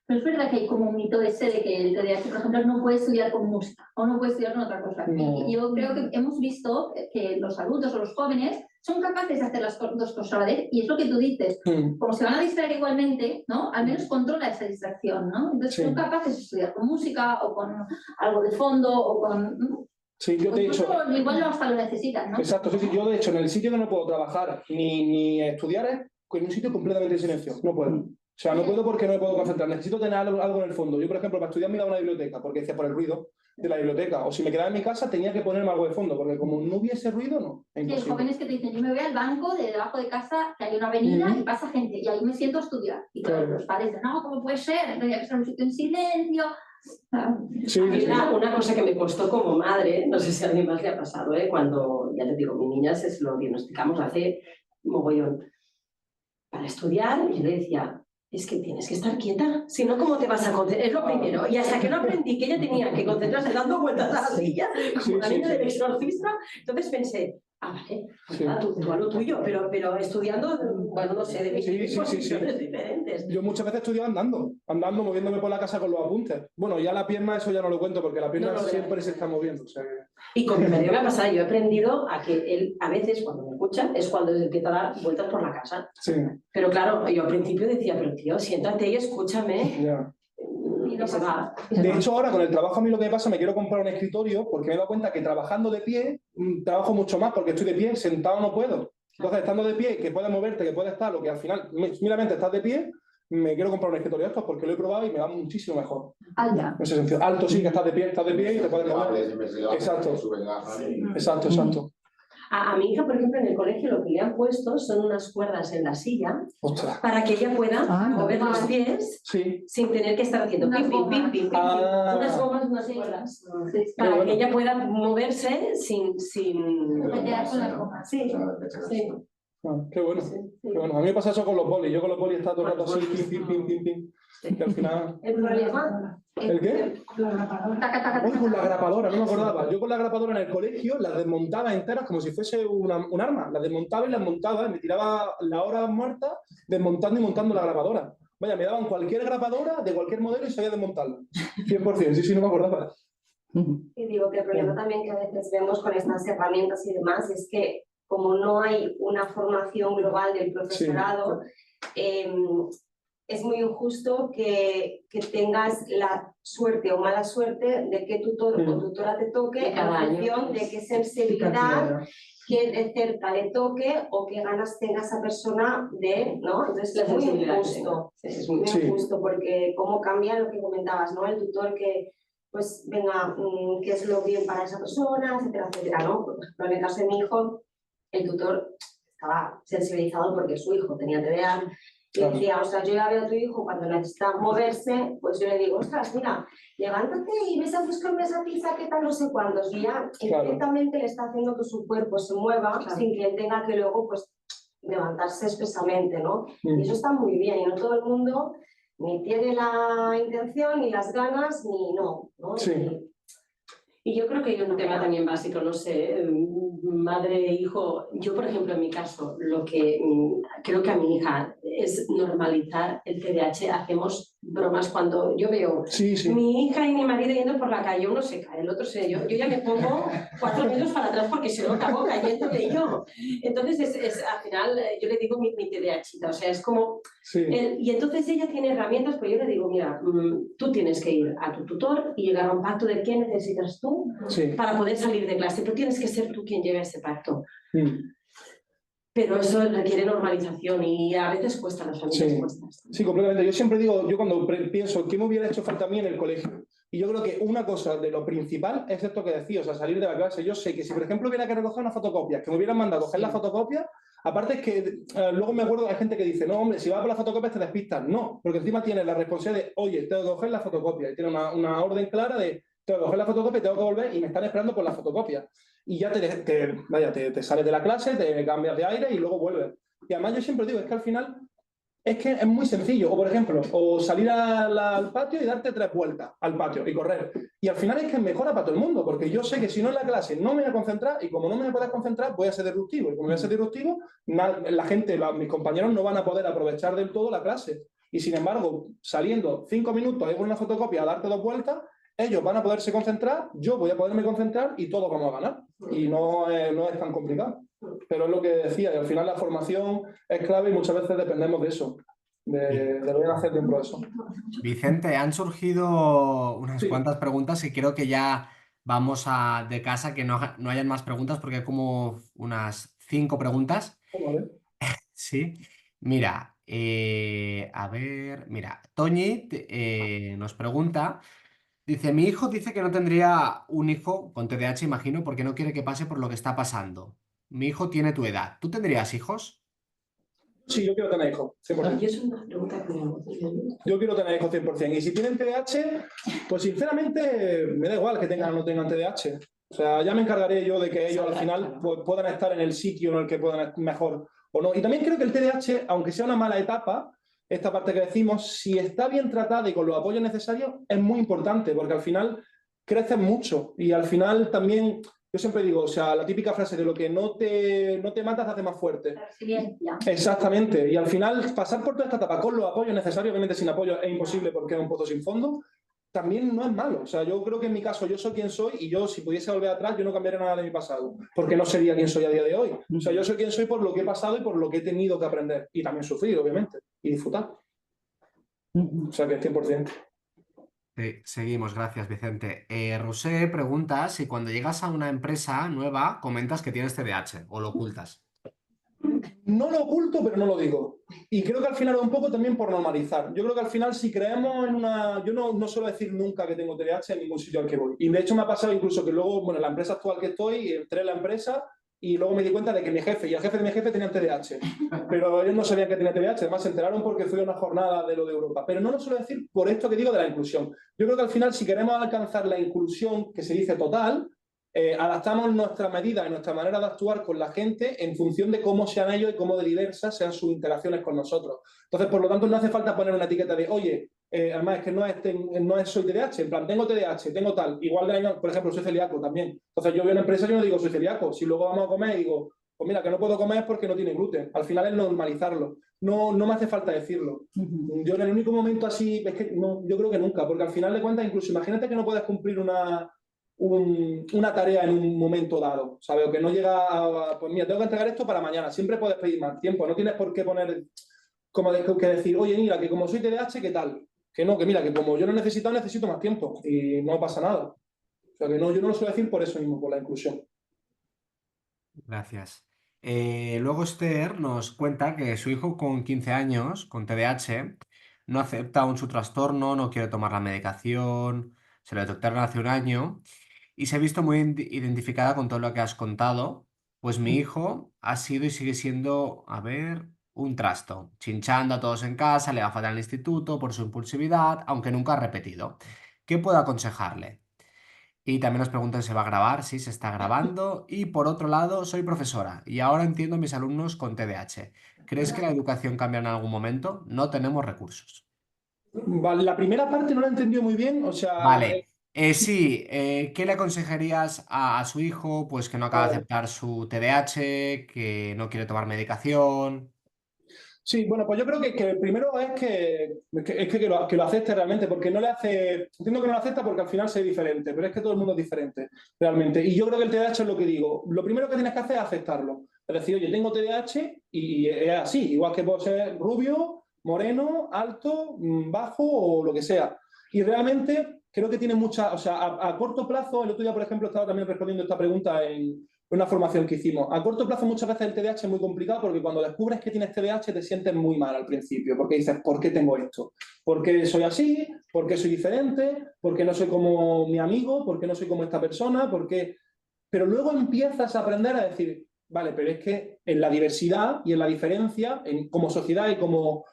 Pero es verdad que hay como un mito ese de que el TDAH, por ejemplo, no puede estudiar con música o no puede estudiar con otra cosa. No. Y yo creo que hemos visto que los adultos o los jóvenes son capaces de hacer las dos cosas a la vez, y es lo que tú dices, como se van a distraer igualmente, ¿no? Al menos controla esa distracción, ¿no? Entonces son capaces de estudiar con música o con algo de fondo o con... Sí, yo de hecho... Igual hasta lo necesitan, ¿no? Exacto, sí, yo de hecho en el sitio que no puedo trabajar ni estudiar es en un sitio completamente en silencio, no puedo. O sea, no puedo porque no me puedo concentrar, necesito tener algo en el fondo. Yo, por ejemplo, para estudiar me iba a una biblioteca, porque decía por el ruido de la biblioteca, o si me quedaba en mi casa tenía que ponerme algo de fondo, porque como no hubiese ruido, no, es Sí, imposible. jóvenes que te dicen, yo me voy al banco de debajo de casa, que hay una avenida y pasa gente, y ahí me siento a estudiar. Y claro, los padres dicen, no, ¿cómo puede ser? Tendría que ser un sitio en silencio. Sí, una cosa que me costó como madre, no sé si a alguien más le ha pasado, cuando, ya te digo, mi niña se lo diagnosticamos hace mogollón. Para estudiar, yo le decía, es que tienes que estar quieta, si no, ¿cómo te vas a concentrar? Es lo primero. Y hasta que no aprendí que ella tenía que concentrarse dando vueltas a la silla, como la niña del exorcista, entonces pensé, vale, tú a lo tuyo, pero estudiando, bueno, no sé, de mis posiciones diferentes. Yo muchas veces estudio andando, moviéndome por la casa con los apuntes. Bueno, ya la pierna, eso ya no lo cuento, porque la pierna siempre se está moviendo. O sea... Y con mi marido me ha pasado, yo he aprendido a que él, a veces, cuando me escucha, es cuando empieza a dar vueltas por la casa. Sí. Pero claro, yo al principio decía, pero tío, siéntate y escúchame. Ya. Y no se va. De hecho, ahora con el trabajo a mí lo que me pasa, me quiero comprar un escritorio porque me he dado cuenta que trabajando de pie trabajo mucho más porque estoy de pie, sentado no puedo. Entonces, estando de pie, que puedes moverte, que puedes estar, lo que al final, meramente estás de pie, me quiero comprar un escritorio de estos porque lo he probado y me va muchísimo mejor. Alta. En ese sentido. Alto sí, que estás de pie y te puedes mover. Exacto. Exacto. A mi hija, por ejemplo, en el colegio lo que le han puesto son unas cuerdas en la silla. ¡Ostras! Para que ella pueda mover los pies sin tener que estar haciendo pim, pim, pim, pim, pim. Unas gomas, unas cuerdas. Para que ella pueda moverse sin... Sí. Qué bueno. Qué bueno. A mí me pasa eso con los bolis. Yo con los bolis está todo el rato así, pim, pim, pim, pim. Que al final... ¿El problema? ¿El qué? Con la grapadora, no me acordaba. Yo con la grapadora en el colegio las desmontaba enteras como si fuese un arma. Las desmontaba y las montaba. Me tiraba la hora muerta desmontando y montando la grapadora. Vaya, me daban cualquier grapadora de cualquier modelo y sabía desmontarla. 100%, sí, no me acordaba. Y digo que el problema también que a veces vemos con estas herramientas y demás es que como no hay una formación global del profesorado, es muy injusto que tengas la suerte o mala suerte de qué tutor o tutora te toque en función de qué sensibilidad, qué de cerca le toque o qué ganas tenga esa persona de, ¿no? Entonces es muy injusto, es muy injusto porque cómo cambia lo que comentabas, ¿no? El tutor que, pues, venga, qué es lo bien para esa persona, etcétera, etcétera, ¿no? Por ejemplo, en el caso de mi hijo, el tutor estaba sensibilizado porque su hijo tenía TDA. Y decía, o sea, yo ya veo a tu hijo cuando necesita moverse, pues yo le digo, ostras, mira, levántate y ves a buscarme esa pizza, qué tal, no sé cuántos. Y ya directamente le está haciendo que su cuerpo se mueva sin que él tenga que luego, pues, levantarse expresamente, ¿no? Y eso está muy bien, y no todo el mundo ni tiene la intención, ni las ganas, ni no, ¿no? Sí. Y yo creo que hay un tema también básico, no sé, madre e hijo. Yo, por ejemplo, en mi caso, lo que creo que a mi hija es normalizar el TDAH. Hacemos bromas cuando yo veo mi hija y mi marido yendo por la calle, uno se cae, el otro se... Yo ya me pongo 4 metros para atrás porque si no acabo cayéndole yo. Entonces, al final, yo le digo mi TDAH, o sea, es como... y entonces ella tiene herramientas, pues yo le digo, mira, tú tienes que ir a tu tutor y llegar a un pacto de qué necesitas tú para poder salir de clase. Tú tienes que ser tú quien lleve ese pacto. Pero eso requiere normalización y a veces cuesta, las familias cuestan. Sí, completamente. Yo siempre digo, yo cuando pienso, ¿qué me hubiera hecho falta a mí en el colegio? Y yo creo que una cosa de lo principal es esto que decía, o sea, salir de la clase. Yo sé que si, por ejemplo, hubiera que recoger una fotocopia, que me hubieran mandado a coger la fotocopia, aparte es que luego me acuerdo, hay gente que dice, no, hombre, si vas por la fotocopia te despistas. No, porque encima tienes la responsabilidad de, oye, tengo que coger la fotocopia. Y tiene una orden clara de, tengo que coger la fotocopia, tengo que volver y me están esperando por la fotocopia. Y ya te sales de la clase, te cambias de aire y luego vuelves. Y además yo siempre digo, es que al final es que es muy sencillo. O por ejemplo, o salir al patio y darte 3 vueltas al patio y correr. Y al final es que mejora para todo el mundo, porque yo sé que si no en la clase no me voy a concentrar y como no me voy a concentrar voy a ser disruptivo. Y como voy a ser disruptivo, la gente, mis compañeros no van a poder aprovechar del todo la clase. Y sin embargo, saliendo 5 minutos ahí con una fotocopia a darte 2 vueltas, ellos van a poderse concentrar, yo voy a poderme concentrar y todos vamos a ganar. Y no es tan complicado. Pero es lo que decía, y al final la formación es clave y muchas veces dependemos de eso, de bien hacer dentro de eso. Vicente, han surgido unas cuantas preguntas y creo que ya vamos de casa, que no hayan más preguntas porque hay como unas 5 preguntas. Vale. Sí, mira, a ver, mira, Toñi nos pregunta, dice, mi hijo dice que no tendría un hijo con TDAH, imagino, porque no quiere que pase por lo que está pasando. Mi hijo tiene tu edad. ¿Tú tendrías hijos? Sí, yo quiero tener hijos, 100%. Aquí es una pregunta que me hago. Yo quiero tener hijos 100%. Y si tienen TDAH, pues sinceramente me da igual que tengan o no tengan TDAH. O sea, ya me encargaré yo de que ellos al final pues, puedan estar en el sitio en el que puedan mejor o no. Y también creo que el TDAH, aunque sea una mala etapa, esta parte que decimos, si está bien tratada y con los apoyos necesarios, es muy importante, porque al final creces mucho. Y al final también, yo siempre digo, o sea, la típica frase de lo que no te matas te hace más fuerte. Resiliencia. Exactamente. Y al final, pasar por toda esta etapa con los apoyos necesarios, obviamente sin apoyo es imposible porque es un pozo sin fondo, también no es malo. O sea, yo creo que en mi caso yo soy quien soy y yo, si pudiese volver atrás, yo no cambiaría nada de mi pasado, porque no sería quien soy a día de hoy. O sea, yo soy quien soy por lo que he pasado y por lo que he tenido que aprender. Y también sufrir, obviamente, y disfrutar. O sea, que 100%. Sí, seguimos, gracias Vicente. Rosé pregunta si cuando llegas a una empresa nueva comentas que tienes TDAH o lo ocultas. No lo oculto, pero no lo digo. Y creo que al final es un poco también por normalizar. Yo creo que al final si creemos en una... Yo no suelo decir nunca que tengo TDAH en ningún sitio al que voy. Y de hecho me ha pasado incluso que luego, bueno, en la empresa actual que estoy, entré en la empresa y luego me di cuenta de que mi jefe y el jefe de mi jefe tenían TDAH. Pero ellos no sabían que tenía TDAH. Además se enteraron porque fui a una jornada de lo de Europa. Pero no lo suelo decir por esto que digo de la inclusión. Yo creo que al final si queremos alcanzar la inclusión que se dice total... adaptamos nuestras medidas y nuestra manera de actuar con la gente en función de cómo sean ellos y cómo de diversas sean sus interacciones con nosotros. Entonces, por lo tanto, no hace falta poner una etiqueta de, oye, además es que no es soy TDAH, en plan, tengo TDAH, tengo tal. Igual de año, por ejemplo, soy celíaco también. Entonces, yo voy a una empresa y yo no digo soy celíaco. Si luego vamos a comer y digo, pues mira, que no puedo comer porque no tiene gluten. Al final es normalizarlo. No me hace falta decirlo. Yo en el único momento así, es que no, yo creo que nunca, porque al final de cuentas, incluso imagínate que no puedes cumplir una tarea en un momento dado, ¿sabes? O que no llega a, pues mira, tengo que entregar esto para mañana, siempre puedes pedir más tiempo, no tienes por qué poner, que decir, oye, mira, que como soy TDAH, ¿qué tal? Que no, que mira, que como yo no necesito más tiempo y no pasa nada. O sea, que no, yo no lo suelo decir por eso mismo, por la inclusión. Gracias. Luego Esther nos cuenta que su hijo con 15 años, con TDAH, no acepta aún su trastorno, no quiere tomar la medicación, se lo detectaron hace un año y se ha visto muy identificada con todo lo que has contado, pues mi hijo ha sido y sigue siendo, a ver, un trasto, chinchando a todos en casa, le va fatal al instituto por su impulsividad, aunque nunca ha repetido. ¿Qué puedo aconsejarle? Y también nos preguntan si se va a grabar, sí, se está grabando. Y por otro lado, soy profesora y ahora entiendo a mis alumnos con TDAH. ¿Crees que la educación cambia en algún momento? No tenemos recursos. Vale, la primera parte no la he entendido muy bien, o sea... Vale, sí, ¿qué le aconsejarías a su hijo? Pues que no acaba de aceptar su TDAH, que no quiere tomar medicación. Sí, bueno, pues yo creo que primero es que lo acepte realmente, porque no le hace... Entiendo que no lo acepta porque al final soy diferente, pero es que todo el mundo es diferente, realmente. Y yo creo que el TDAH es lo que digo. Lo primero que tienes que hacer es aceptarlo. Es decir, oye, tengo TDAH y es así, igual que puedo ser rubio, moreno, alto, bajo o lo que sea. Y realmente creo que tiene mucha... O sea, a corto plazo, el otro día, por ejemplo, estaba también respondiendo esta pregunta en una formación que hicimos. A corto plazo muchas veces el TDAH es muy complicado porque cuando descubres que tienes TDAH te sientes muy mal al principio, porque dices, ¿por qué tengo esto? ¿Por qué soy así? ¿Por qué soy diferente? ¿Por qué no soy como mi amigo? ¿Por qué no soy como esta persona? ¿Por qué? Pero luego empiezas a aprender a decir, vale, pero es que en la diversidad y en la diferencia, como sociedad y como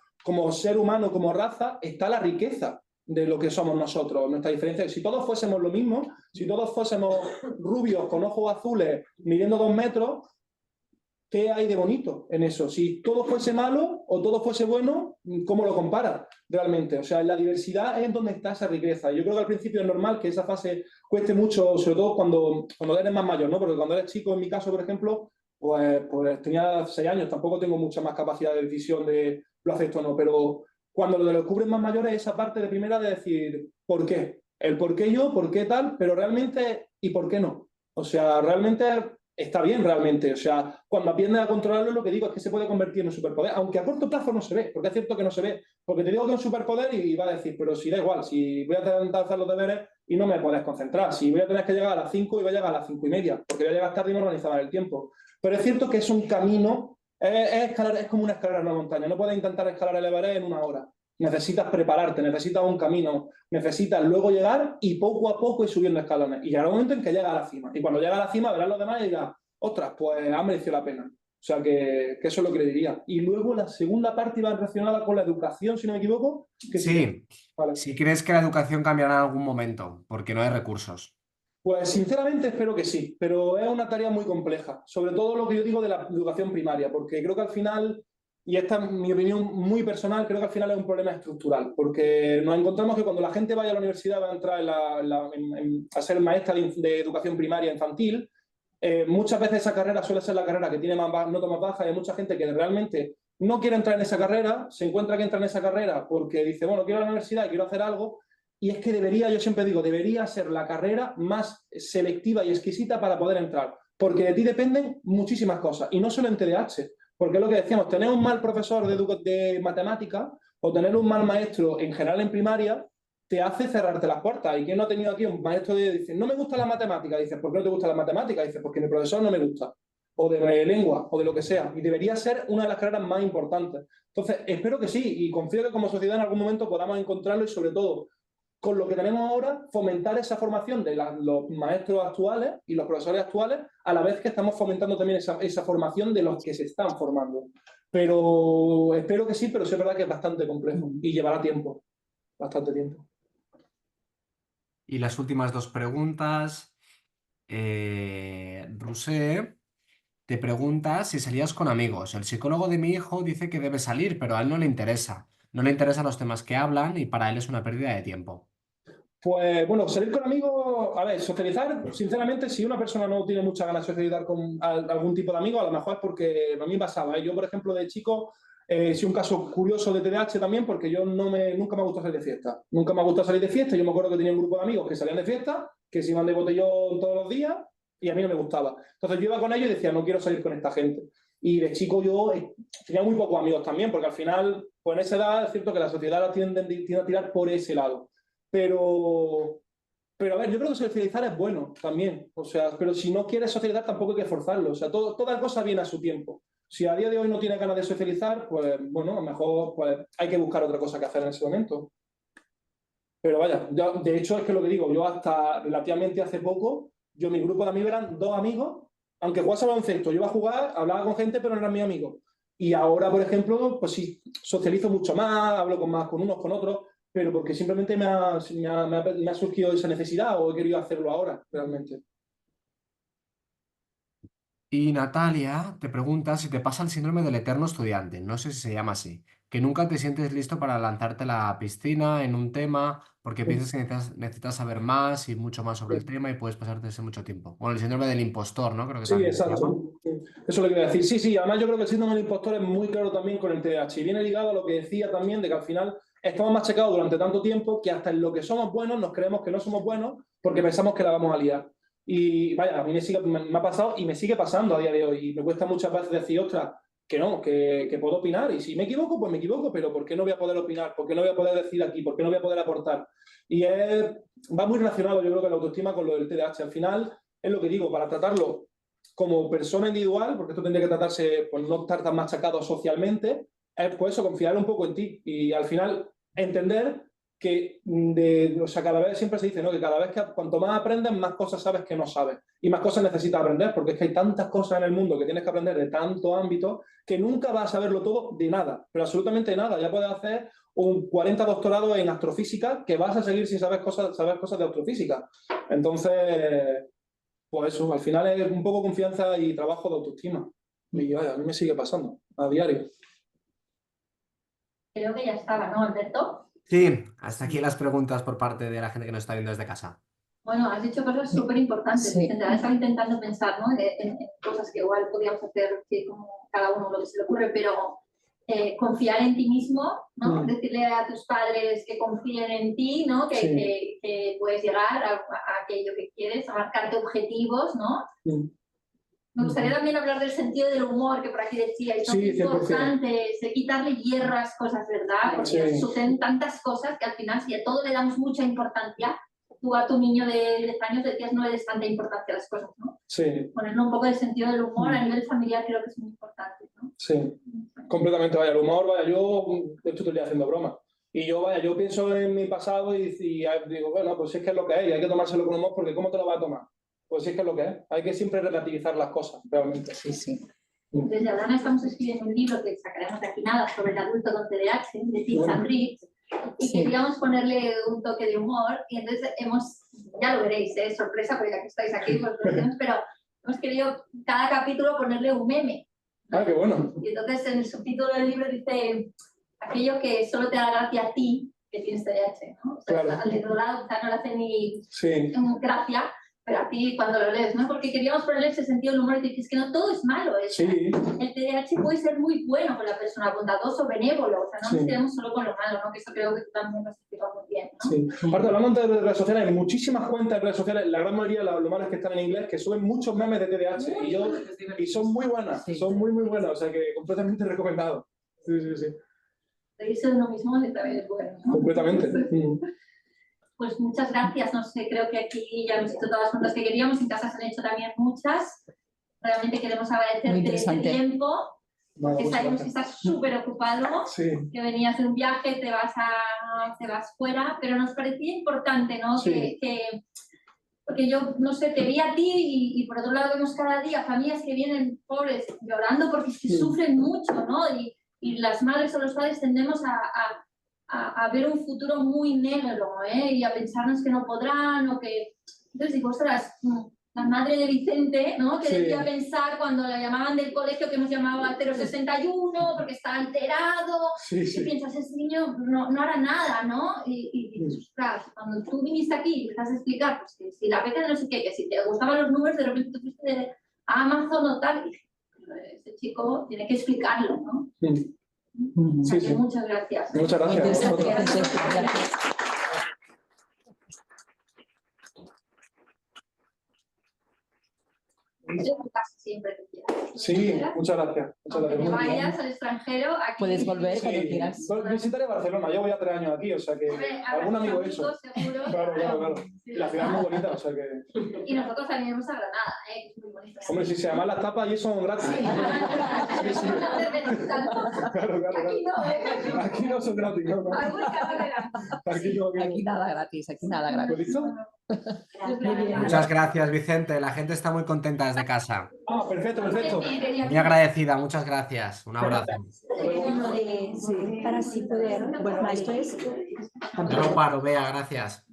ser humano, como raza, está la riqueza de lo que somos nosotros, nuestra diferencia. Si todos fuésemos lo mismo, si todos fuésemos rubios con ojos azules midiendo 2 metros, ¿qué hay de bonito en eso? Si todo fuese malo o todo fuese bueno, ¿cómo lo comparas realmente? O sea, en la diversidad es donde está esa riqueza. Yo creo que al principio es normal que esa fase cueste mucho, sobre todo cuando eres más mayor, ¿no? Porque cuando eres chico, en mi caso, por ejemplo, pues tenía 6 años, tampoco tengo mucha más capacidad de decisión de lo acepto o no, pero cuando lo descubres más mayores, esa parte de primera de decir, ¿por qué? El por qué yo, por qué tal, pero realmente, ¿y por qué no? O sea, realmente está bien, realmente. O sea, cuando aprendes a controlarlo, lo que digo es que se puede convertir en un superpoder, aunque a corto plazo no se ve, porque es cierto que no se ve. Porque te digo que es un superpoder y va a decir, pero si da igual, si voy a intentar hacer los deberes y no me puedes concentrar, si voy a tener que llegar a las 5 y voy a llegar a las 5:30, porque voy a llegar tarde y no organizaba el tiempo. Pero es cierto que es un camino. Es como una escalera en una montaña. No puedes intentar escalar el Everest en 1 hora. Necesitas prepararte, necesitas un camino, necesitas luego llegar y poco a poco ir subiendo escalones. Y llegará un momento en que llega a la cima. Y cuando llega a la cima verás los demás y dirás, ostras, pues ha merecido la pena. O sea que eso es lo que le diría. Y luego la segunda parte iba relacionada con la educación, si no me equivoco. Sí, vale. si crees que la educación cambiará en algún momento, porque no hay recursos. Pues sinceramente espero que sí, pero es una tarea muy compleja, sobre todo lo que yo digo de la educación primaria, porque creo que al final, y esta es mi opinión muy personal, creo que al final es un problema estructural, porque nos encontramos que cuando la gente vaya a la universidad va a entrar a ser maestra de educación primaria infantil, muchas veces esa carrera suele ser la carrera que tiene notas más bajas y hay mucha gente que realmente no quiere entrar en esa carrera, se encuentra que entra en esa carrera porque dice, bueno, quiero ir a la universidad y quiero hacer algo. Y es que yo siempre digo, debería ser la carrera más selectiva y exquisita para poder entrar, porque de ti dependen muchísimas cosas, y no solo en TDAH, porque es lo que decíamos, tener un mal profesor de matemática o tener un mal maestro en general en primaria te hace cerrarte las puertas. ¿Y quién no ha tenido aquí un maestro que dice, no me gusta la matemática? Dice, ¿por qué no te gusta la matemática? Dice, porque mi profesor no me gusta, o de lengua, o de lo que sea, y debería ser una de las carreras más importantes. Entonces, espero que sí, y confío que como sociedad en algún momento podamos encontrarlo y sobre todo, con lo que tenemos ahora, fomentar esa formación de los maestros actuales y los profesores actuales, a la vez que estamos fomentando también esa formación de los que se están formando. Pero espero que sí, pero sí es verdad que es bastante complejo y llevará tiempo, bastante tiempo. Y las últimas 2 preguntas. Rusé te pregunta si salías con amigos. El psicólogo de mi hijo dice que debe salir, pero a él no le interesa. No le interesan los temas que hablan y para él es una pérdida de tiempo. Pues bueno, salir con amigos, a ver, socializar, sinceramente, si una persona no tiene muchas ganas de socializar con algún tipo de amigo, a lo mejor es porque a mí me pasaba. Yo, por ejemplo, de chico, soy un caso curioso de TDAH también, porque yo nunca me ha gustado salir de fiesta. Nunca me ha gustado salir de fiesta. Yo me acuerdo que tenía un grupo de amigos que salían de fiesta, que se iban de botellón todos los días, y a mí no me gustaba. Entonces yo iba con ellos y decía, no quiero salir con esta gente. Y de chico yo tenía muy pocos amigos también, porque al final, pues en esa edad es cierto que la sociedad la tiende a tirar por ese lado. Pero a ver, yo creo que socializar es bueno también. O sea, pero si no quieres socializar tampoco hay que forzarlo. O sea, toda cosa viene a su tiempo. Si a día de hoy no tienes ganas de socializar, pues bueno, a lo mejor pues, hay que buscar otra cosa que hacer en ese momento. Pero vaya, de hecho es que lo que digo, yo hasta relativamente hace poco, mi grupo de amigos eran 2 amigos, aunque jugase al baloncesto, yo iba a jugar, hablaba con gente, pero no eran mis amigos. Y ahora, por ejemplo, pues sí, socializo mucho más, hablo más con unos, con otros, pero porque simplemente me ha surgido esa necesidad o he querido hacerlo ahora, realmente. Y Natalia te pregunta si te pasa el síndrome del eterno estudiante, no sé si se llama así, que nunca te sientes listo para lanzarte a la piscina en un tema porque piensas que necesitas saber más y mucho más sobre el tema y puedes pasarte ese mucho tiempo. Bueno, el síndrome del impostor, ¿no? Creo que Sí, también se llama. exacto. Eso es lo que iba a decir. Sí, además yo creo que el síndrome del impostor es muy claro también con el TDAH y viene ligado a lo que decía también de que al final estamos machacados durante tanto tiempo que hasta en lo que somos buenos nos creemos que no somos buenos porque pensamos que la vamos a liar. Y vaya, a mí me ha pasado y me sigue pasando a día de hoy. Y me cuesta muchas veces decir, ostras, que no, que puedo opinar. Y si me equivoco, pues me equivoco, pero ¿por qué no voy a poder opinar? ¿Por qué no voy a poder decir aquí? ¿Por qué no voy a poder aportar? Y va muy relacionado, yo creo, que la autoestima con lo del TDAH. Al final, es lo que digo, para tratarlo como persona individual, porque esto tendría que tratarse, pues no estar tan machacado socialmente, es pues eso, confiar un poco en ti y al final entender que o sea, cada vez siempre se dice, ¿no? Que cada vez que cuanto más aprendes, más cosas sabes que no sabes y más cosas necesitas aprender, porque es que hay tantas cosas en el mundo que tienes que aprender de tanto ámbito que nunca vas a saberlo todo de nada, pero absolutamente nada. Ya puedes hacer un 40 doctorados en astrofísica que vas a seguir sin saber cosas de astrofísica. Entonces, pues eso, al final es un poco confianza y trabajo de autoestima. Y vaya, a mí me sigue pasando a diario. Creo que ya estaba, ¿no, Alberto? Sí, hasta aquí las preguntas por parte de la gente que nos está viendo desde casa. Bueno, has dicho cosas súper importantes. Sí. Estaba intentando pensar, ¿no? en cosas que igual podíamos hacer, que como cada uno lo que se le ocurre, pero confiar en ti mismo, ¿no? Decirle a tus padres que confíen en ti, ¿no? Que puedes llegar a aquello que quieres, a marcarte objetivos, ¿no? Me gustaría también hablar del sentido del humor, que por aquí decíais, ¿no? Sí, Es importante, de quitarle hierras, cosas, ¿verdad? Porque suceden tantas cosas que al final, si a todo le damos mucha importancia, tú a tu niño de 10 años decías no le des tanta importancia a las cosas, ¿no? Sí. Ponerle un poco de sentido del humor a nivel familiar creo que es muy importante, ¿no? Sí, completamente. Vaya, el humor, vaya, yo de hecho estoy haciendo broma. Y yo, vaya, yo pienso en mi pasado y digo, bueno, pues es que es lo que es, y hay que tomárselo con humor porque ¿cómo te lo vas a tomar? Pues es que es lo que es. Hay que siempre relativizar las cosas, realmente. Sí, sí. Desde Adana estamos escribiendo un libro que sacaremos de aquí nada sobre el adulto con TDAH, de Tips and Tricks, y queríamos ponerle un toque de humor, y entonces ya lo veréis, sorpresa, porque ya que estáis aquí, pues lo hacemos, pero hemos querido cada capítulo ponerle un meme. Ah, qué bueno. Y entonces en el subtítulo del libro dice aquello que solo te da gracia a ti que tienes TDAH, ¿no? O sea, Claro. al de otro lado no le hace ni Sí. gracia, pero a ti cuando lo lees, ¿no? Porque queríamos ponerle ese sentido del humor y decir que es que no todo es malo. Sí. El TDAH puede ser muy bueno con la persona, bondadoso, benévolo, o sea, no nos quedemos solo con lo malo, ¿no? Que eso creo que tú también lo has explicado muy bien, ¿no? Sí. Aparte, hablando de redes sociales, hay muchísimas cuentas de redes sociales, la gran mayoría, lo malo es que están en inglés, que suben muchos memes de TDAH y son muy buenas, son muy buenas, o sea que completamente recomendado. Sí, sí, sí. Reírse de uno mismo también es bueno, ¿no? Completamente. Pues muchas gracias, no sé, creo que aquí ya hemos hecho todas las preguntas que queríamos, en casa se han hecho también muchas. Realmente queremos agradecerte este tiempo, porque sabemos que estás súper ocupado, que venías de un viaje, te vas fuera, pero nos parecía importante, ¿no? Sí. Porque yo, no sé, te vi a ti y por otro lado vemos cada día familias que vienen pobres llorando porque es que sufren mucho, ¿no? Y las madres o los padres tendemos a ver un futuro muy negro, ¿eh? Y a pensarnos que no podrán o que... Entonces digo, ostras, la madre de Vicente, ¿no? Que debía pensar cuando la llamaban del colegio que hemos llamado a 061 porque está alterado, y piensas, ese niño no hará nada, ¿no? Y dices, ostras, cuando tú viniste aquí y empezaste a explicar, pues que si la beca de no sé qué, que si te gustaban los números, de repente tú fuiste a Amazon o tal, y dije, este chico tiene que explicarlo, ¿no? Sí. Muchas gracias. Muchas gracias. Siempre que quieras. Sí, muchas gracias. Aunque te vayas al extranjero, aquí puedes volver cuando quieras. Visitaré Barcelona, yo voy a 3 años aquí, o sea que algún amigo he hecho. Seguro. Claro. Sí. La ciudad es muy bonita, o sea que... Y nosotros también iremos a Granada, que es muy bonita. Hombre, si se llaman las tapas y eso son gratis. Claro. Aquí no, Aquí no son gratis, ¿no? Aquí nada gratis, aquí nada gratis. ¿Listo? Muchas gracias, Vicente. La gente está muy contenta desde casa. Ah, perfecto. Muy agradecida, muchas gracias. Un abrazo. Para así poder. Bueno, esto es. No paro, Bea, gracias.